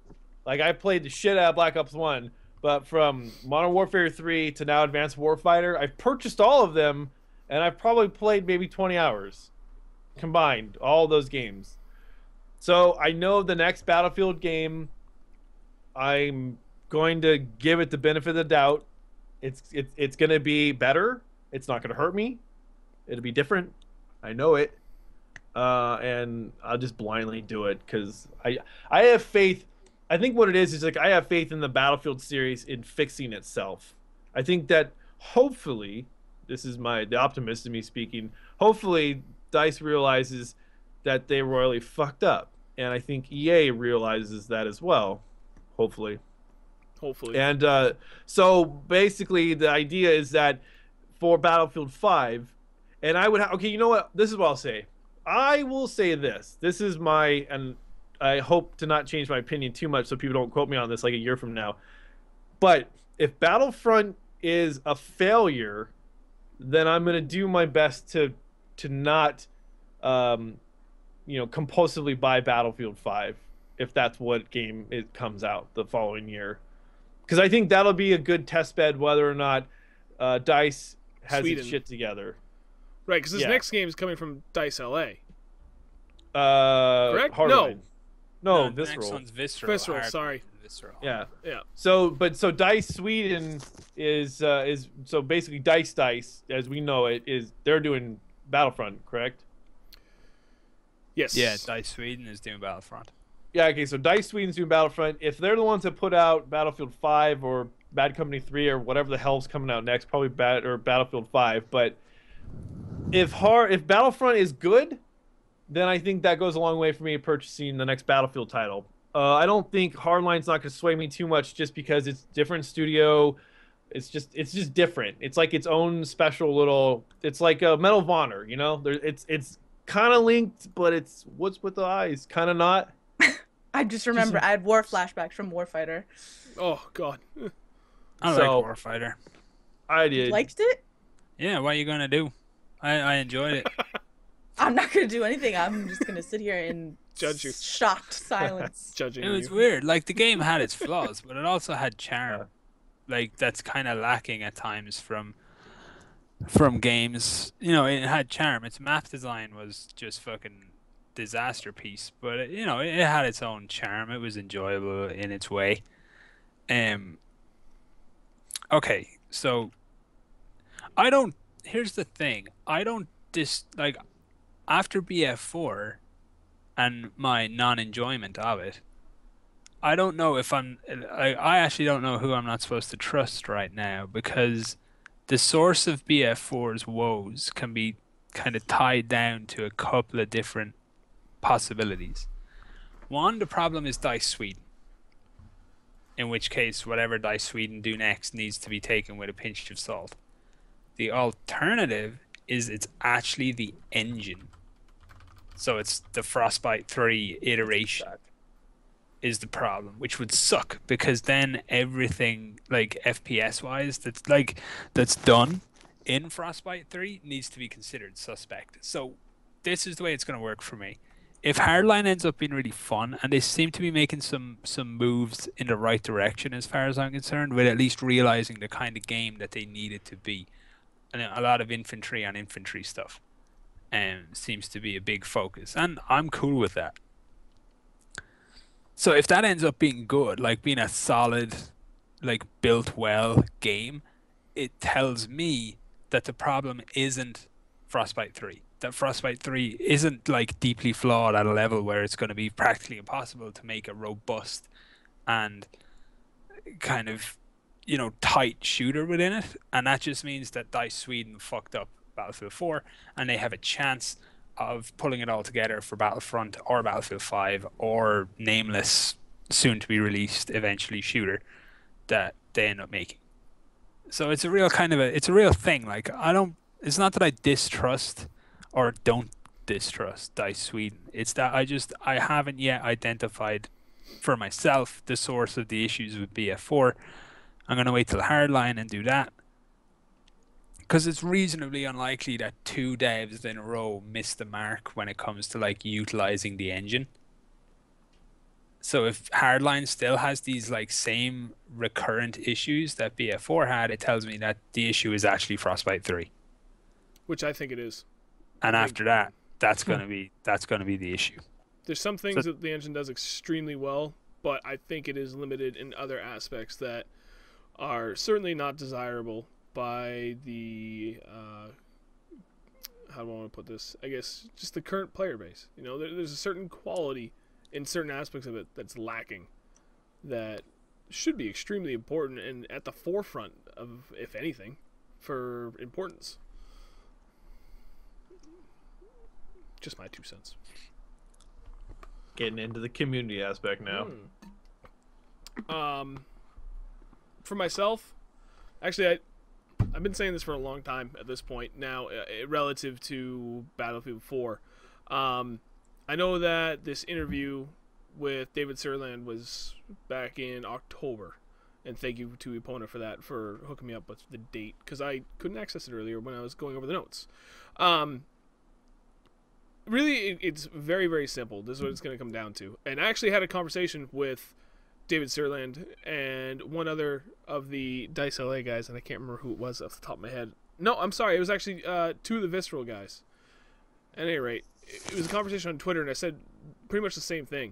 Like, I played the shit out of Black Ops 1. But from Modern Warfare 3 to now Advanced Warfighter, I've purchased all of them, and I've probably played maybe 20 hours combined, all those games. So I know the next Battlefield game, I'm going to give it the benefit of the doubt. It's going to be better. It's not going to hurt me. It'll be different. I know it. And I'll just blindly do it because I have faith. I think what it is like I have faith in the Battlefield series in fixing itself. I think that hopefully, this is the optimist in me speaking, hopefully DICE realizes that they royally fucked up. And I think EA realizes that as well. Hopefully. And so basically the idea is that for Battlefield 5, and I would okay, you know what? This is what I'll say. I will say this. This is and I hope to not change my opinion too much so people don't quote me on this like a year from now. But if Battlefront is a failure, then I'm going to do my best to not compulsively buy Battlefield 5 if that's what game it comes out the following year. Because I think that'll be a good test bed whether or not DICE has its shit together. Right, because this next game is coming from DICE LA. Correct? Hardline. No, the Visceral. next one's Visceral. Visceral, sorry. Visceral. Yeah. Yeah. So DICE Sweden is so basically DICE, as we know it, they're doing Battlefront, correct? Yes. Yeah, DICE Sweden is doing Battlefront. Yeah, okay, so DICE Sweden's doing Battlefront. If they're the ones that put out Battlefield 5 or Bad Company 3 or whatever the hell's coming out next, probably Battlefield 5, but if Battlefront is good, then I think that goes a long way for me purchasing the next Battlefield title. I don't think Hardline's not going to sway me too much just because it's different studio. It's just different. It's like its own special little. It's like a Medal of Honor, you know. It's kind of linked, but it's what's with the eyes, kind of not. I just remember I had war flashbacks from Warfighter. Oh God. I like Warfighter. I did. You liked it? Yeah, what are you gonna do? I enjoyed it. I'm not gonna do anything. I'm just gonna sit here in Judge you. shocked silence. Judging It was you. weird. Like the game had its flaws, but it also had charm. Like that's kind of lacking at times from games. You know, it had charm. Its map design was just fucking disaster piece, but it had its own charm. It was enjoyable in its way. Okay, so here's the thing. I don't after BF4 and my non-enjoyment of it, I don't know if I actually don't know who I'm not supposed to trust right now, because the source of BF4's woes can be kind of tied down to a couple of different possibilities. One, the problem is Dice Sweden. In which case, whatever Dice Sweden do next needs to be taken with a pinch of salt. The alternative is it's actually the engine. So it's the Frostbite 3 iteration is the problem, which would suck because then everything like FPS wise that's done in Frostbite 3 needs to be considered suspect. So this is the way it's going to work for me. If Hardline ends up being really fun, and they seem to be making some moves in the right direction as far as I'm concerned, with at least realizing the kind of game that they need it to be, and a lot of infantry on infantry stuff, seems to be a big focus, and I'm cool with that. So if that ends up being good, like being a solid, like built well game, it tells me that the problem isn't Frostbite 3. That Frostbite 3 isn't like deeply flawed at a level where it's going to be practically impossible to make a robust and kind of, tight shooter within it. And that just means that Dice Sweden fucked up Battlefield 4 and they have a chance of pulling it all together for Battlefront or Battlefield 5 or nameless, soon to be released eventually shooter that they end up making. So it's a real it's a real thing. Like it's not that I distrust or don't distrust Dice Sweden. It's that I haven't yet identified for myself the source of the issues with BF4. I'm going to wait till Hardline and do that. Because it's reasonably unlikely that 2 devs in a row miss the mark when it comes to like utilizing the engine. So if Hardline still has these like same recurrent issues that BF4 had, it tells me that the issue is actually Frostbite 3. Which I think it is. And after that, that's gonna be the issue. There's some things that the engine does extremely well, but I think it is limited in other aspects that are certainly not desirable by the how do I want to put this? I guess just the current player base. There's a certain quality in certain aspects of it that's lacking that should be extremely important and at the forefront of, if anything, for importance. Just my 2 cents. Getting into the community aspect now. For myself, actually, I've been saying this for a long time at this point now, relative to Battlefield 4. I know that this interview with David Sirland was back in October, and thank you to Epona for that, for hooking me up with the date, because I couldn't access it earlier when I was going over the notes. Really, it's very, very simple. This is what it's going to come down to. And I actually had a conversation with David Sirland and one other of the Dice LA guys, and I can't remember who it was off the top of my head. No, I'm sorry. It was actually 2 of the Visceral guys. At any rate, it was a conversation on Twitter, and I said pretty much the same thing.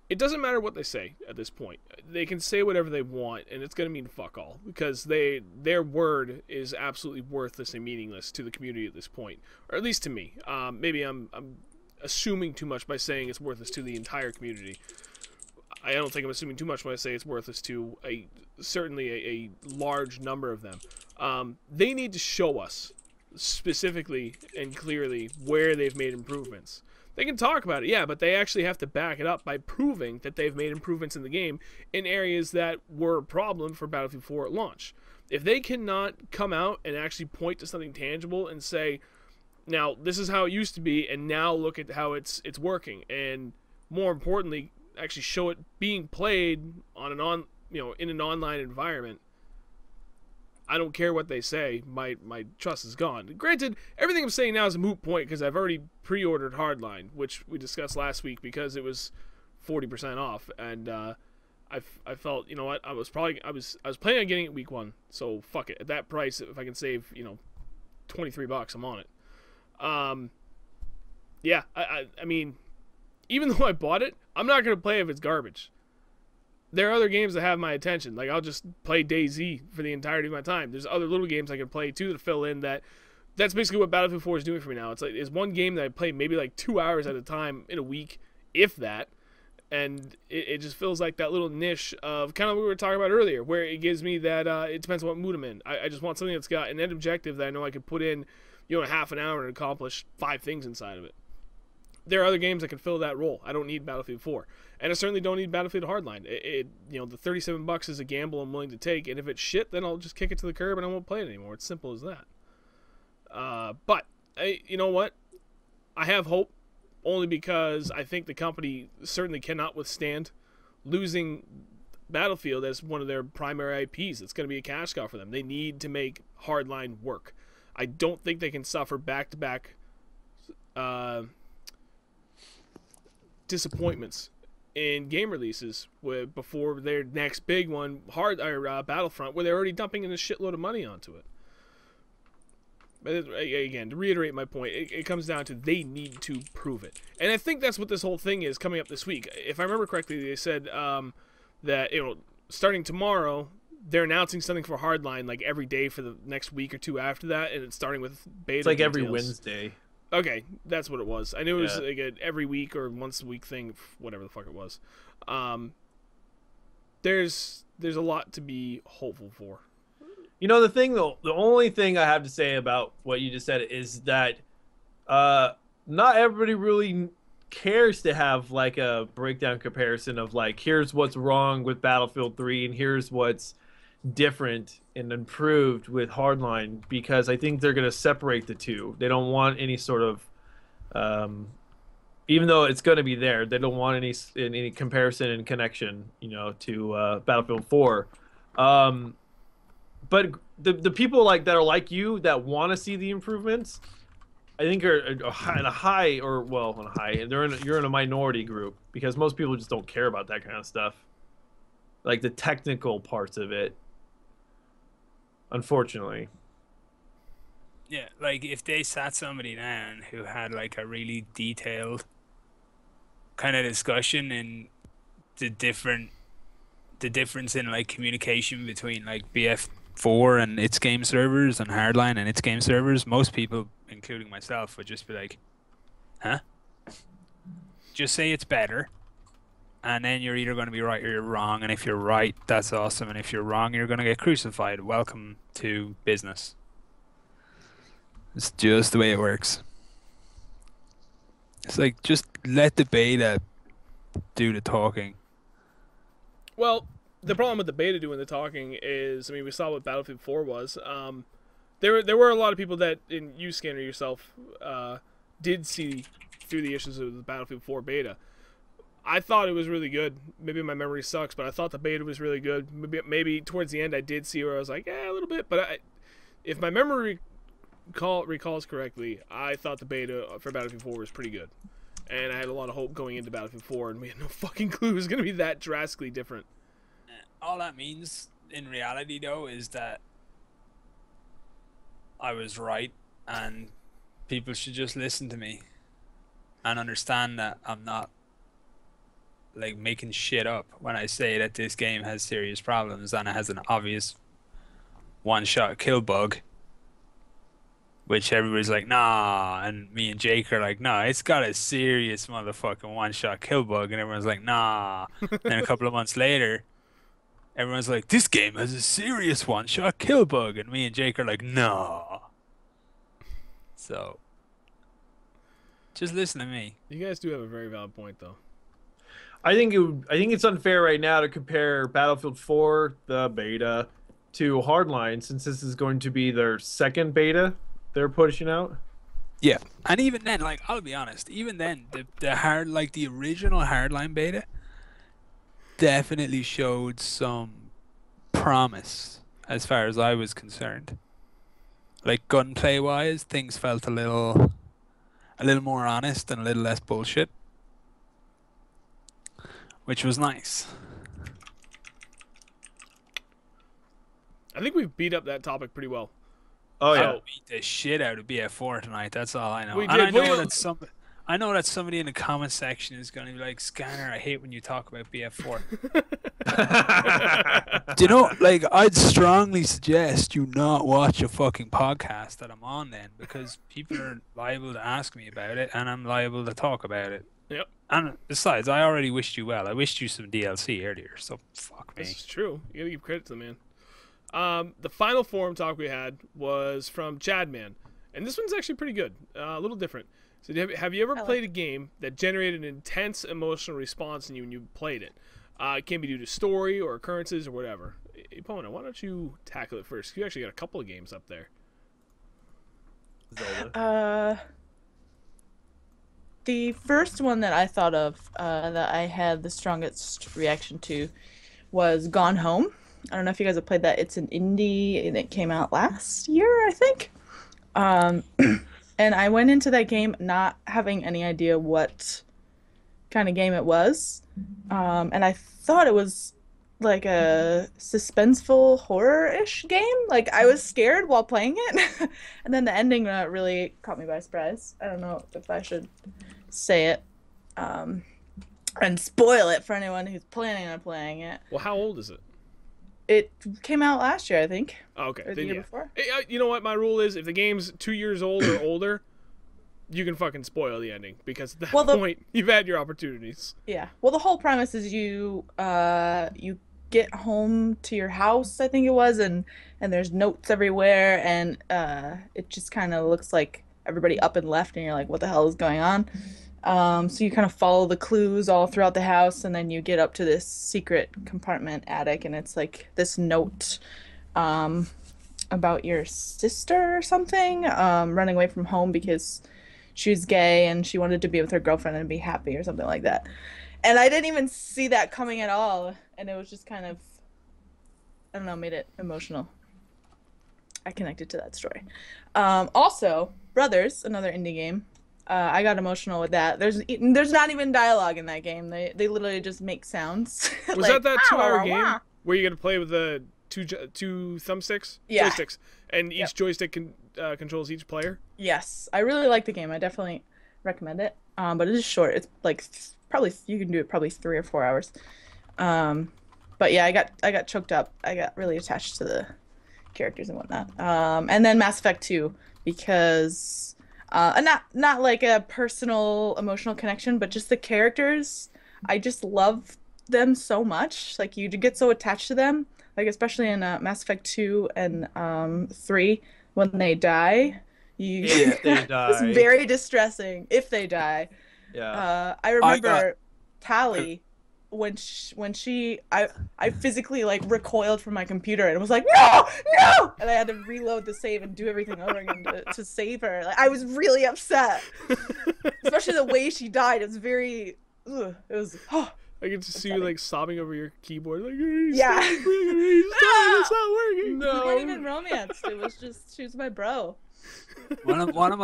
It doesn't matter what they say at this point. They can say whatever they want, and it's going to mean fuck all, because their word is absolutely worthless and meaningless to the community at this point, or at least to me. Maybe I'm assuming too much by saying it's worthless to the entire community. I don't think I'm assuming too much when I say it's worthless to certainly a large number of them. They need to show us specifically and clearly where they've made improvements. They can talk about it, yeah, but they actually have to back it up by proving that they've made improvements in the game in areas that were a problem for Battlefield 4 at launch. If they cannot come out and actually point to something tangible and say, now, this is how it used to be, and now look at how it's working, and more importantly, actually show it being played on in an online environment, I don't care what they say. My trust is gone. Granted, everything I'm saying now is a moot point because I've already pre-ordered Hardline, which we discussed last week because it was 40% off, and I felt, you know what, I was planning on getting it week 1, so fuck it. At that price, if I can save $23, I'm on it. Yeah, I mean, even though I bought it, I'm not gonna play if it's garbage. There are other games that have my attention. Like, I'll just play DayZ for the entirety of my time. There's other little games I can play, too, to fill in that. That's basically what Battlefield 4 is doing for me now. It's one game that I play maybe like 2 hours at a time in a week, if that. And it just feels like that little niche of kind of what we were talking about earlier, where it gives me that, it depends on what mood I'm in. I just want something that's got an end objective that I know I can put in, a half an hour and accomplish 5 things inside of it. there are other games that can fill that role. I don't need Battlefield 4, and I certainly don't need Battlefield Hardline. You know, the $37 is a gamble I'm willing to take, and if it's shit, then I'll just kick it to the curb and I won't play it anymore. It's simple as that. But you know what? I have hope, only because I think the company certainly cannot withstand losing Battlefield as one of their primary IPs. It's going to be a cash cow for them. They need to make Hardline work. I don't think they can suffer back-to-back disappointments in game releases before their next big one, Battlefront, where they're already dumping in a shitload of money onto it. But again, to reiterate my point, it comes down to they need to prove it. And I think that's what this whole thing is coming up this week. If I remember correctly, they said that, you know, starting tomorrow, they're announcing something for Hardline like every day for the next week or two after that, and it's starting with beta. It's like details. every Wednesday. Okay, that's what it was. I knew it was like an every week or once a week thing, whatever the fuck it was. There's a lot to be hopeful for. You know, the thing though, the only thing I have to say about what you just said is that not everybody really cares to have like a breakdown comparison of like, here's what's wrong with Battlefield 3 and here's what's different and improved with Hardline, because I think they're going to separate the two. They don't want any sort of even though it's going to be there, they don't want any comparison and connection, you know, to Battlefield 4. But the people like that are like you that want to see the improvements, I think are in a high, you're in a minority group, because most people just don't care about that kind of stuff, like the technical parts of it. Unfortunately. Yeah, like if they sat somebody down who had like a really detailed kind of discussion in the difference in like communication between like BF4 and its game servers and Hardline and its game servers, most people, including myself, would just be like, huh? Just say it's better, and then you're either going to be right or you're wrong, and if you're right, that's awesome, and if you're wrong, you're going to get crucified. Welcome to business. It's just the way it works. It's like, just let the beta do the talking. Well, the problem with the beta doing the talking is, I mean, we saw what Battlefield 4 was. There were a lot of people that, and you, Scanner, yourself, did see through the issues of the Battlefield 4 beta. I thought it was really good. Maybe my memory sucks, but I thought the beta was really good. Maybe towards the end I did see where I was like, yeah, a little bit. But if my memory recalls correctly, I thought the beta for Battlefield 4 was pretty good. And I had a lot of hope going into Battlefield 4, and we had no fucking clue it was going to be that drastically different. All that means, in reality, though, is that I was right, and people should just listen to me and understand that I'm not like making shit up when I say that this game has serious problems and it has an obvious one-shot kill bug, which everybody's like, nah, and me and Jake are like, nah, it's got a serious motherfucking one-shot kill bug, and everyone's like, nah. Then a couple of months later, everyone's like, this game has a serious one-shot kill bug, and me and Jake are like, nah. So, just listen to me. You guys do have a very valid point, though. I think it's unfair right now to compare Battlefield 4, the beta, to Hardline, since this is going to be their second beta they're pushing out. Yeah, and even then, like, I'll be honest, even then, the original Hardline beta definitely showed some promise as far as I was concerned. Like, gunplay wise, things felt a little more honest and a little less bullshit, which was nice. I think we've beat up that topic pretty well. Oh yeah, I'll beat the shit out of BF4 tonight. That's all I know. We And did. I know that somebody in the comment section is going to be like, Scanner, I hate when you talk about BF4. Do you know, like, I'd strongly suggest you not watch a fucking podcast that I'm on then, because people are liable to ask me about it, and I'm liable to talk about it. Yep. And besides, I already wished you well. I wished you some DLC earlier, so fuck me. This is true. You gotta give credit to the man. The final forum talk we had was from Chadman, And this one's actually pretty good, a little different. So have you ever played a game that generated an intense emotional response in you when you played it? It can be due to story or occurrences or whatever. Epona, why don't you tackle it first? You actually got a couple of games up there. Zelda. The first one that I thought of that I had the strongest reaction to was Gone Home. I don't know if you guys have played that. It's an indie and it came out last year, I think. And I went into that game not having any idea what kind of game it was. And I thought it was like a suspenseful horror-ish game. Like, I was scared while playing it. And then the ending really caught me by surprise. I don't know if I should say it and spoil it for anyone who's planning on playing it. Well, how old is it? It came out last year, I think. Oh, okay. Or the year before. Hey, you know what? My rule is if the game's 2 years old or older, you can fucking spoil the ending because at that point you've had your opportunities. Yeah. Well, the whole premise is you get home to your house, I think it was, and there's notes everywhere, and it just kind of looks like everybody up and left, and you're like, what the hell is going on? So you kind of follow the clues all throughout the house, and then you get up to this secret compartment attic, and it's like this note about your sister or something running away from home because she's gay and she wanted to be with her girlfriend and be happy or something like that. And I didn't even see that coming at all, and it was just kind of, I don't know, made it emotional. I connected to that story. Also, Brothers, another indie game. I got emotional with that. There's not even dialogue in that game. They literally just make sounds. Was like, that 2-hour game where you got to play with the two thumbsticks? Yeah. Joysticks, and each joystick controls each player. Yes, I really like the game. I definitely recommend it. But it is short. It's like probably you can do it probably 3 or 4 hours. But yeah, I got choked up. I got really attached to the characters and whatnot. And then Mass Effect 2 because not like a personal emotional connection, but just the characters. I just love them so much. Like you get so attached to them. Like especially in Mass Effect 2 and 3 when they die. If they die. It's very distressing if they die. Yeah. I remember Tali when I physically like recoiled from my computer and was like no, and I had to reload the save and do everything over again to save her. Like I was really upset, especially the way she died. It was very. It was. I get to see you like sobbing over your keyboard, like yeah, it's not working. No, it wasn't even romanced. It was just she was my bro. One of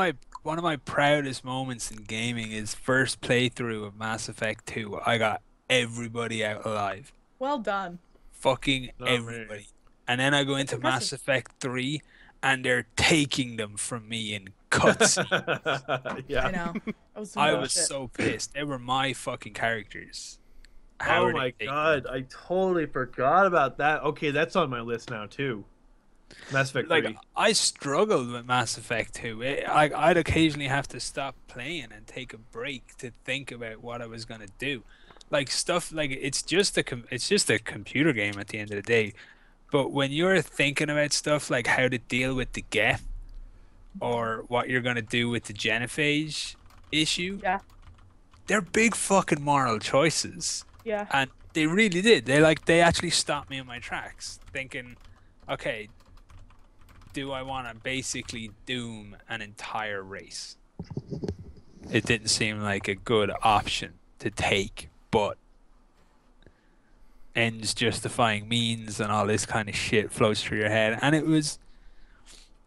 my proudest moments in gaming is first playthrough of Mass Effect 2. I got everybody out alive. Well done. Fucking everybody. And then I go into Mass Effect 3 and they're taking them from me in cutscenes. Yeah. I know. I was so pissed. They were my fucking characters. Oh my god, I totally forgot about that. Okay, that's on my list now too. Mass Effect 3. Like, I struggled with Mass Effect 2. I'd occasionally have to stop playing and take a break to think about what I was gonna do. Like stuff like it's just a computer game at the end of the day. But when you're thinking about stuff like how to deal with the Geth or what you're gonna do with the genophage issue, yeah, they're big fucking moral choices. Yeah. And they really did. They actually stopped me in my tracks, thinking, okay, do I want to basically doom an entire race? It didn't seem like a good option to take, but ends justifying means and all this kind of shit flows through your head, and it was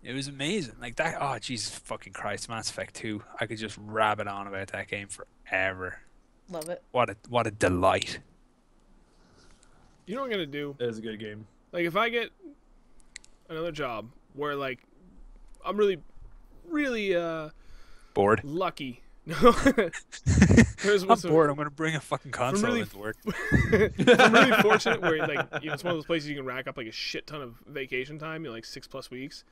amazing. Like that. Oh Jesus fucking Christ, Mass Effect 2. I could just rabbit on about that game forever. Love it. What a delight. You know what I'm gonna do? It is a good game. Like if I get another job where like I'm really Bored. lucky. No. I'm bored. I'm gonna bring a fucking console into work. I'm really fortunate where like it's one of those places you can rack up like a shit ton of vacation time, like 6+ weeks.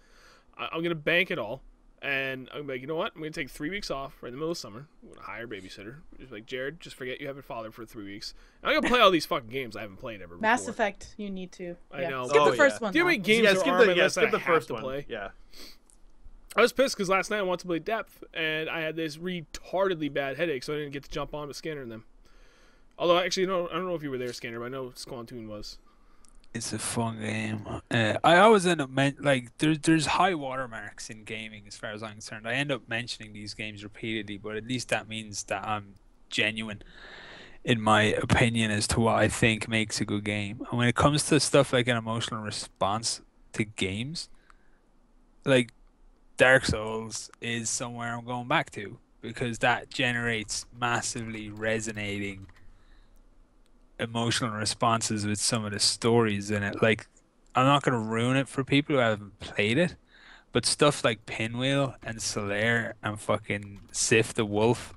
I'm gonna bank it all. And I'm like, you know what? I'm going to take 3 weeks off right in the middle of summer. I'm going to hire a babysitter. Just like, Jared, just forget you have a father for 3 weeks. And I'm going to play all these fucking games I haven't played ever before. Mass Effect, you need to. I know. Skip the first one. Do you know how many games Yeah, there skip are the unless I skip the have first to one. play? Yeah. I was pissed because last night I wanted to play depth, and I had this retardedly bad headache, so I didn't get to jump on with Scanner and them. Although, actually, no, I don't know if you were there, Scanner, but I know Squantoon was. It's a fun game. I always end up like there's high watermarks in gaming as far as I'm concerned. I end up mentioning these games repeatedly, but at least that means that I'm genuine in my opinion as to what I think makes a good game. And when it comes to stuff like an emotional response to games, like Dark Souls is somewhere I'm going back to because that generates massively resonating emotional responses with some of the stories in it. Like, I'm not going to ruin it for people who haven't played it, but stuff like Pinwheel and Solaire and fucking Sif the Wolf,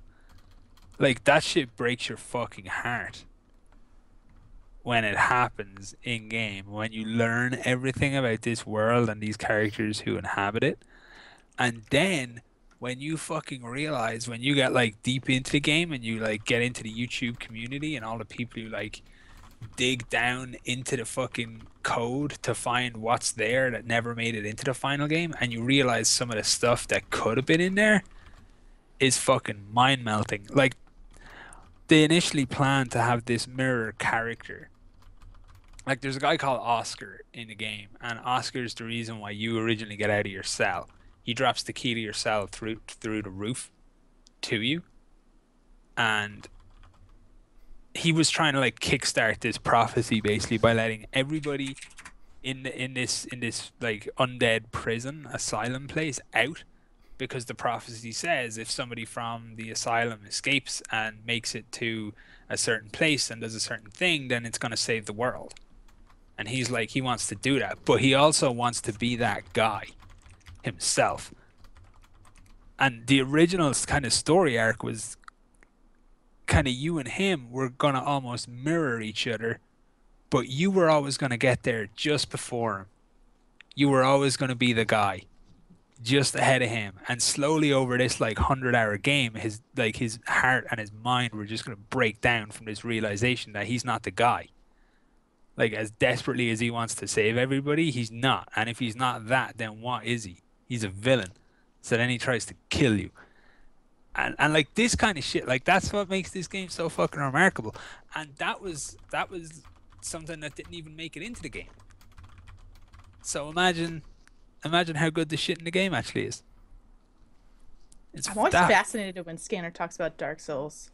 like, that shit breaks your fucking heart when it happens in game, when you learn everything about this world and these characters who inhabit it. And then when you fucking realize, when you get like deep into the game and you like get into the YouTube community and all the people who like dig down into the fucking code to find what's there that never made it into the final game, and you realize some of the stuff that could have been in there is fucking mind melting. Like, they initially planned to have this mirror character. Like, there's a guy called Oscar in the game, and Oscar's the reason why you originally get out of your cell. He drops the key to your cell through the roof to you, and he was trying to like kickstart this prophecy basically by letting everybody in this like undead prison asylum place out, because the prophecy says if somebody from the asylum escapes and makes it to a certain place and does a certain thing, then it's going to save the world. And he's like, he wants to do that, but he also wants to be that guy himself. And the original kind of story arc was kind of you and him were going to almost mirror each other, but you were always going to get there just before him. You were always going to be the guy just ahead of him, and slowly over this like 100-hour game, his heart and his mind were just going to break down from this realization that he's not the guy. Like, as desperately as he wants to save everybody, he's not. And if he's not that, then what is he? He's a villain. So then he tries to kill you. And like this kind of shit, like that's what makes this game so fucking remarkable. And that was something that didn't even make it into the game. So imagine how good the shit in the game actually is. I'm always fascinated when Scanner talks about Dark Souls.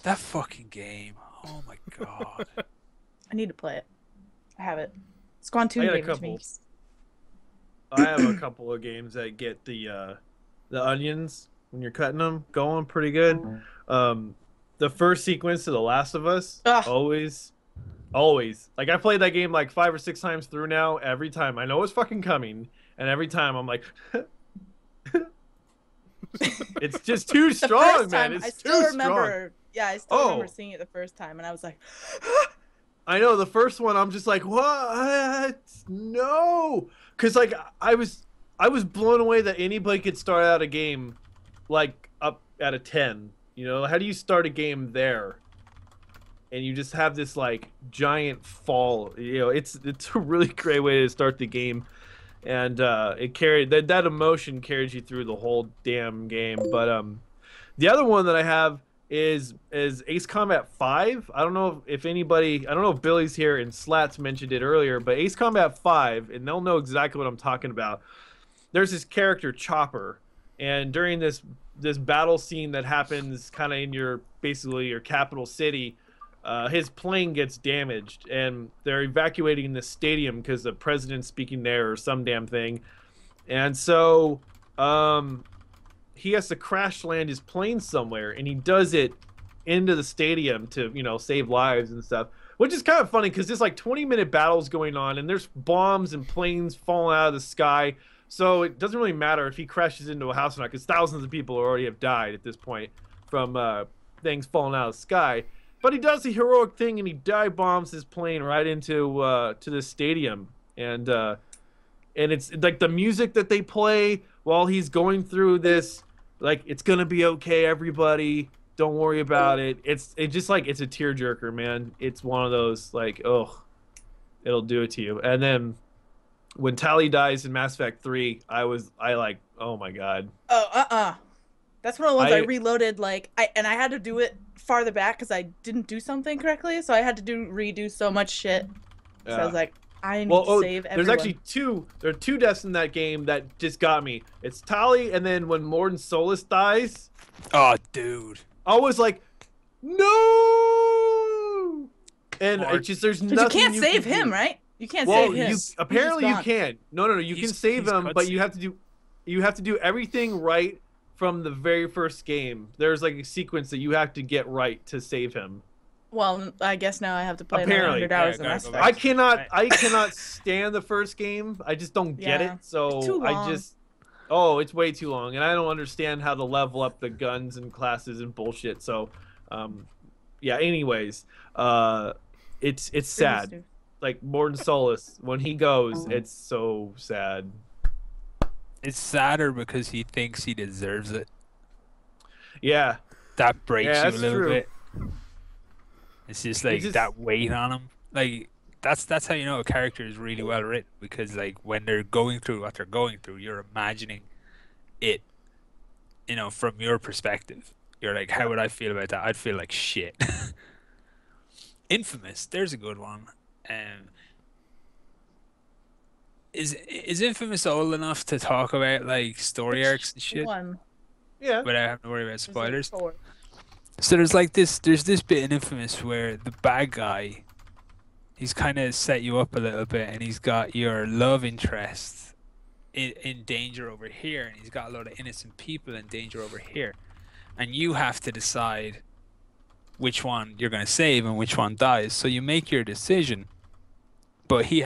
That fucking game. Oh my god. I need to play it. I have it. Squantoon gave it to me. I have a couple of games that get the onions when you're cutting them going pretty good. The first sequence to The Last of Us, always. Like, I played that game like 5 or 6 times through now. Every time I know it's fucking coming, and every time I'm like, it's just too strong, man. It's too strong. Yeah, I still remember seeing it the first time, and I was like, I know the first one. I'm just like, what? No, because like I was blown away that anybody could start out a game like up at a 10. You know, how do you start a game there? And you just have this like giant fall. You know, it's a really great way to start the game, and it carried that emotion carries you through the whole damn game. But the other one that I have is Ace Combat 5. I don't know if Billy's here and Slats mentioned it earlier, but Ace Combat 5, and they'll know exactly what I'm talking about. There's this character Chopper, and during this battle scene that happens kind of in basically your capital city, his plane gets damaged, and they're evacuating the stadium because the president's speaking there or some damn thing. And so he has to crash land his plane somewhere, and he does it into the stadium to, you know, save lives and stuff, which is kind of funny because there's like 20-minute battles going on, and there's bombs and planes falling out of the sky. So it doesn't really matter if he crashes into a house or not, because thousands of people already have died at this point from things falling out of the sky. But he does the heroic thing, and he dive bombs his plane right into to the stadium, and it's like the music that they play while he's going through this, like, it's gonna be okay, everybody, don't worry about it. It's just like, it's a tearjerker, man. It's one of those like, oh, it'll do it to you. And then when Tali dies in Mass Effect 3, I like, oh my god. Oh, that's one of the ones I reloaded, like, I had to do it farther back because I didn't do something correctly, so I had to redo so much shit. So I was like, I need to save everyone. There's actually there are two deaths in that game that just got me. It's Tali, and then when Morden Solus dies. Oh, dude. I was like, no! And it's just, there's nothing you can't save him, right? You can't save him. Apparently you can. No, you can save him, but you have to do everything right from the very first game. There's like a sequence that you have to get right to save him. Well, I guess now I have to play another 100 hours of Mass Effect. I cannot stand the first game. I just don't get it. So it's too long. It's way too long, and I don't understand how to level up the guns and classes and bullshit. So, yeah. Anyways, it's sad. Like Morden Solus, when he goes, it's so sad. It's sadder because he thinks he deserves it. Yeah. That breaks you a little bit. It's just like that weight on him. Like that's how you know a character is really well written, because like when they're going through what they're going through, you're imagining it, you know, from your perspective. You're like, how would I feel about that? I'd feel like shit. Infamous, there's a good one. Is Infamous old enough to talk about like story arcs and shit? Yeah. Without having to worry about spoilers. So there's this bit in Infamous where the bad guy, he's kind of set you up a little bit, and he's got your love interest in danger over here, and he's got a lot of innocent people in danger over here, and you have to decide which one you're going to save and which one dies. So you make your decision, but he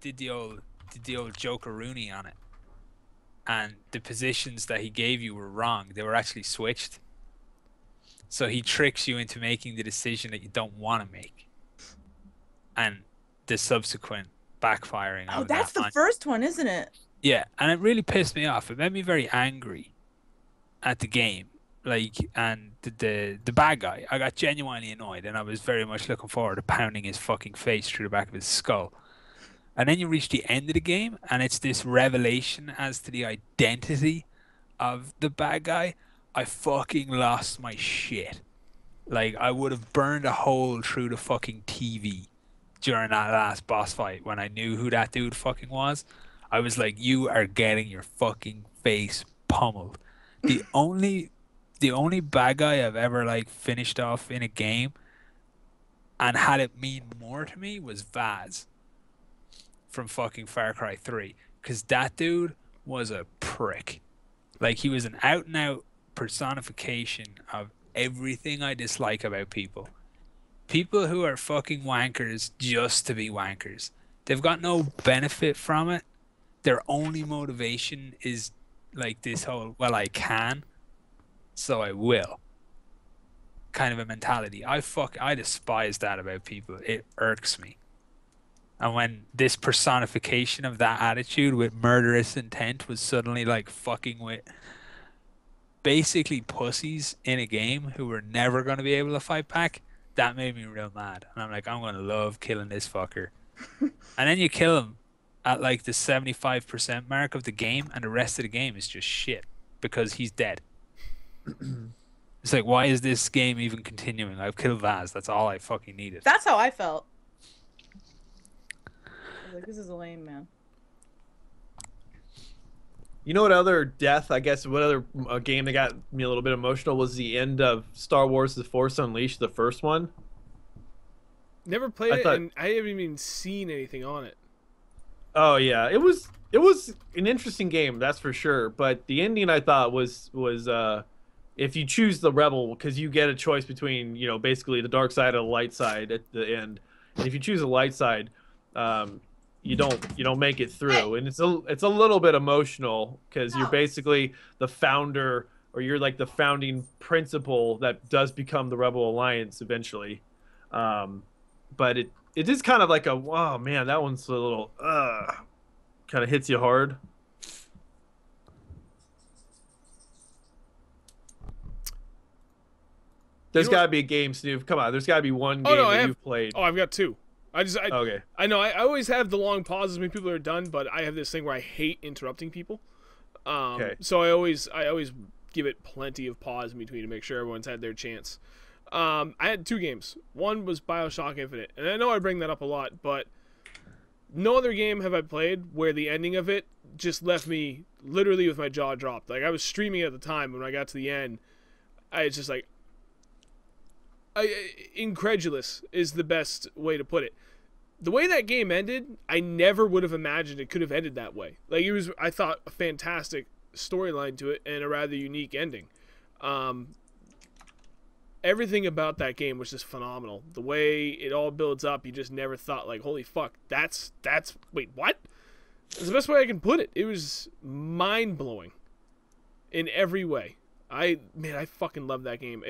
did the old Joker-Rooney on it, and the positions that he gave you were wrong. They were actually switched. So he tricks you into making the decision that you don't want to make, and the subsequent backfiring. Oh, that's the first one, isn't it? Yeah, and it really pissed me off. It made me very angry at the game. Like, and the bad guy, I got genuinely annoyed, and I was very much looking forward to pounding his fucking face through the back of his skull. And then you reach the end of the game, and it's this revelation as to the identity of the bad guy. I fucking lost my shit. Like, I would have burned a hole through the fucking TV during that last boss fight when I knew who that dude fucking was. I was like, you are getting your fucking face pummeled. The only bad guy I've ever like finished off in a game and had it mean more to me was Vaz from fucking Far Cry 3, because that dude was a prick. Like, he was an out and out personification of everything I dislike about people. People who are fucking wankers just to be wankers. They've got no benefit from it. Their only motivation is like this whole, well, I can, so I will kind of a mentality. I despise that about people. It irks me. And when this personification of that attitude with murderous intent was suddenly like fucking with basically pussies in a game who were never going to be able to fight back, that made me real mad. And I'm like, I'm going to love killing this fucker. And then you kill him at like the 75% mark of the game, and the rest of the game is just shit because he's dead. It's like, why is this game even continuing? I've killed Vaz. That's all I fucking needed. That's how I felt. I was like, this is lame, man. You know what other death, I guess, what other game that got me a little bit emotional was the end of Star Wars The Force Unleashed, the first one. Never played it, and I haven't even seen anything on it. Oh, yeah. It was an interesting game, that's for sure. But the ending, I thought, was if you choose the Rebel, because you get a choice between, you know, basically the dark side or the light side at the end. And if you choose the light side, you don't make it through, and it's a little bit emotional because you're basically the founder, or you're like the founding principle that does become the Rebel Alliance eventually. But it is kind of like a, oh man, that one's a little kind of hits you hard. There's got to be a game, Snoop. Come on, there's got to be one game that you've played. Oh, I've got two. Okay. I know I always have the long pauses when people are done, but I have this thing where I hate interrupting people. Okay. So I always give it plenty of pause in between to make sure everyone's had their chance. I had 2 games. One was BioShock Infinite, and I know I bring that up a lot, but no other game have I played where the ending of it just left me literally with my jaw dropped. Like, I was streaming at the time, when I got to the end, I was just like, incredulous is the best way to put it. The way that game ended, I never would have imagined it could have ended that way. Like, it was, I thought, a fantastic storyline to it and a rather unique ending. Everything about that game was just phenomenal. The way it all builds up, you just never thought, like, holy fuck, that's wait, what? That's the best way I can put it. It was mind-blowing in every way. I fucking love that game.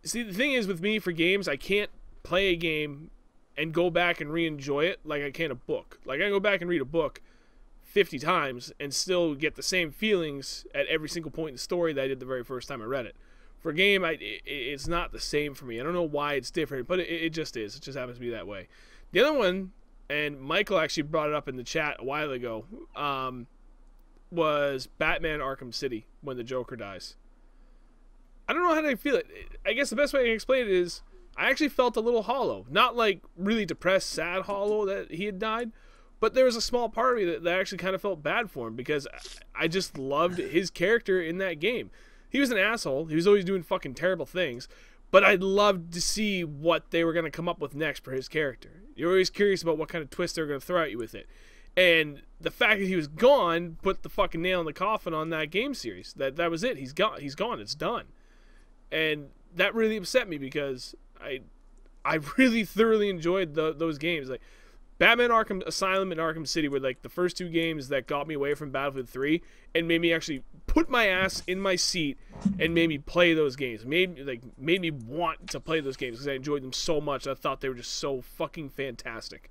See, the thing is with me for games, I can't play a game and go back and re-enjoy it like I can a book. Like, I can go back and read a book 50 times and still get the same feelings at every single point in the story that I did the very first time I read it. For a game, it's not the same for me. I don't know why it's different, but it just is. It just happens to be that way. The other one, and Michael actually brought it up in the chat a while ago, was Batman Arkham City, when the Joker dies. I don't know how to feel it. I guess the best way I can explain it is I actually felt a little hollow. Not like really depressed, sad hollow that he had died, but there was a small part of me that actually kind of felt bad for him because I just loved his character in that game. He was an asshole. He was always doing fucking terrible things, but I'd love to see what they were going to come up with next for his character. You're always curious about what kind of twist they're going to throw at you with it. And the fact that he was gone put the fucking nail in the coffin on that game series. That was it. He's gone. He's gone. It's done. And that really upset me because I really thoroughly enjoyed those games. Like Batman Arkham Asylum and Arkham City were like the first 2 games that got me away from Battlefield 3 and made me actually put my ass in my seat and made me play those games. Made me want to play those games because I enjoyed them so much. I thought they were just so fucking fantastic.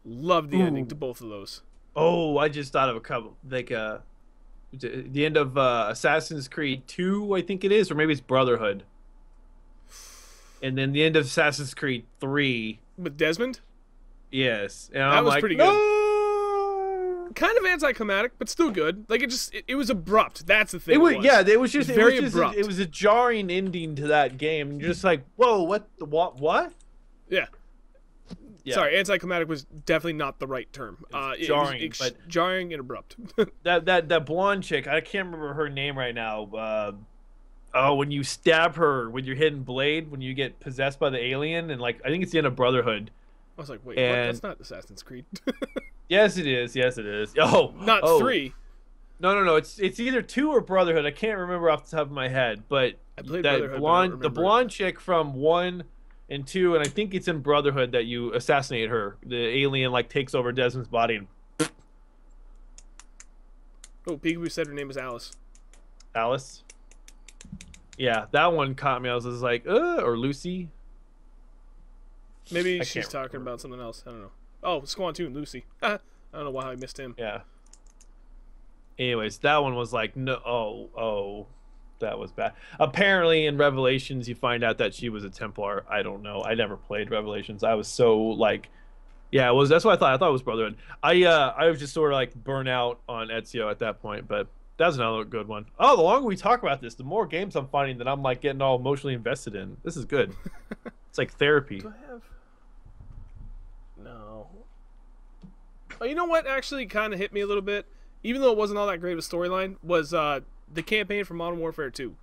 Loved the ending to both of those. Oh, I just thought of a couple. Like the end of Assassin's Creed 2, I think it is, or maybe it's Brotherhood. And then the end of Assassin's Creed 3 with Desmond. Yes, and that I'm was like, pretty no! Good. Kind of anticlimactic, but still good. Like it was abrupt. That's the thing. It was yeah. It was just very abrupt. It was a jarring ending to that game. And you're just like, whoa, what? Yeah. Yeah. Sorry, anticlimactic was definitely not the right term. Jarring, but jarring and abrupt. that blonde chick, I can't remember her name right now. When you stab her with your hidden blade, when you get possessed by the alien, and like I think it's the end of Brotherhood. I was like, wait, what? That's not Assassin's Creed. Yes, it is. Yes, it is. Oh, not 3. No. It's either 2 or Brotherhood. I can't remember off the top of my head, but I played that the blonde chick from 1 and 2, and I think it's in Brotherhood that you assassinate her. The alien like takes over Desmond's body. And... Oh, Peekaboo said her name was Alice. Alice. Yeah, that one caught me. I was just like, or Lucy. Maybe she's talking about something else. I don't know. Oh, Squantoon, Lucy. I don't know why I missed him. Yeah. Anyways, that one was like, no, oh, that was bad. Apparently, in Revelations, you find out that she was a Templar. I don't know. I never played Revelations. I was so like, yeah, it was. That's what I thought. I thought it was Brotherhood. I was just sort of like burnt out on Ezio at that point, but that's another good one. Oh, the longer we talk about this, the more games I'm finding that I'm like getting all emotionally invested in. This is good. It's like therapy. Do I have? No. Oh, you know what actually kind of hit me a little bit, even though it wasn't all that great of a storyline, was the campaign for Modern Warfare 2.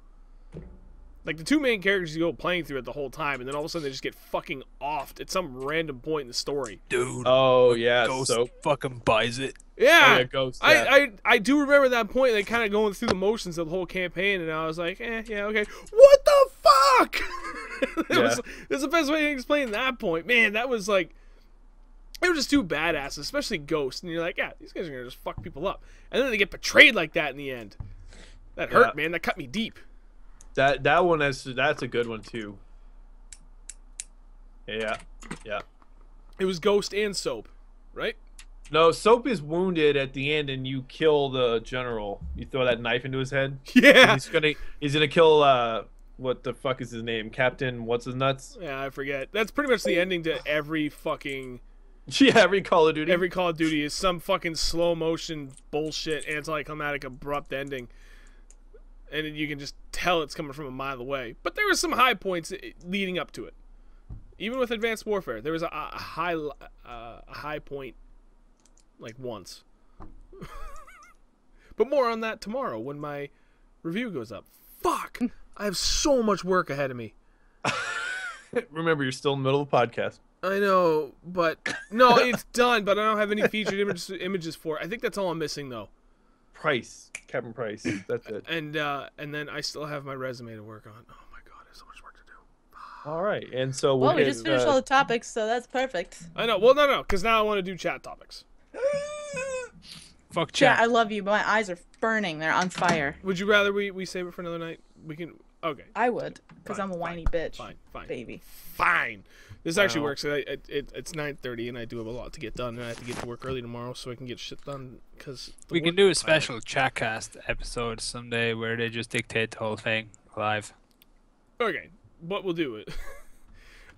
Like, the 2 main characters you go playing through it the whole time, and then all of a sudden they just get fucking offed at some random point in the story. Dude. Oh, yeah. Ghost fucking buys it. Yeah. Oh, yeah, Ghost, yeah. I do remember that point, they kind of going through the motions of the whole campaign, and I was like, yeah, okay. What the fuck? That's the best way to explain that point. Man, that was like... They were just 2 badasses, especially Ghost, and you're like, yeah, these guys are gonna just fuck people up, and then they get betrayed like that in the end. That hurt, man. That cut me deep. That one that's a good one too. Yeah. It was Ghost and Soap, right? No, Soap is wounded at the end, and you kill the general. You throw that knife into his head. Yeah. He's gonna kill what the fuck is his name? Captain what's his nuts? Yeah, I forget. That's pretty much the ending to every fucking... Yeah, every Call of Duty. Every Call of Duty is some fucking slow motion bullshit, anticlimactic, abrupt ending. And you can just tell it's coming from a mile away. But there were some high points leading up to it. Even with Advanced Warfare, there was a high point, like, once. But more on that tomorrow when my review goes up. Fuck! I have so much work ahead of me. Remember, you're still in the middle of the podcast. I know, but... No, it's done, but I don't have any featured images for it. I think that's all I'm missing, though. Captain Price. That's it. And then I still have my resume to work on. Oh my god, I have so much work to do. All right, and so well, we just finished all the topics, so that's perfect. I know. Well, no, because now I want to do chat topics. Fuck Chat, chat. I love you, but my eyes are burning. They're on fire. Would you rather we save it for another night? We can. Okay. I would, because Fine, I'm a whiny fine, bitch. Fine. Baby. Fine. This actually Wow. works. It's 9:30, and I do have a lot to get done, and I have to get to work early tomorrow, so I can get shit done. Because We can do a special chatcast episode someday where they just dictate the whole thing live. Okay, what we'll do it.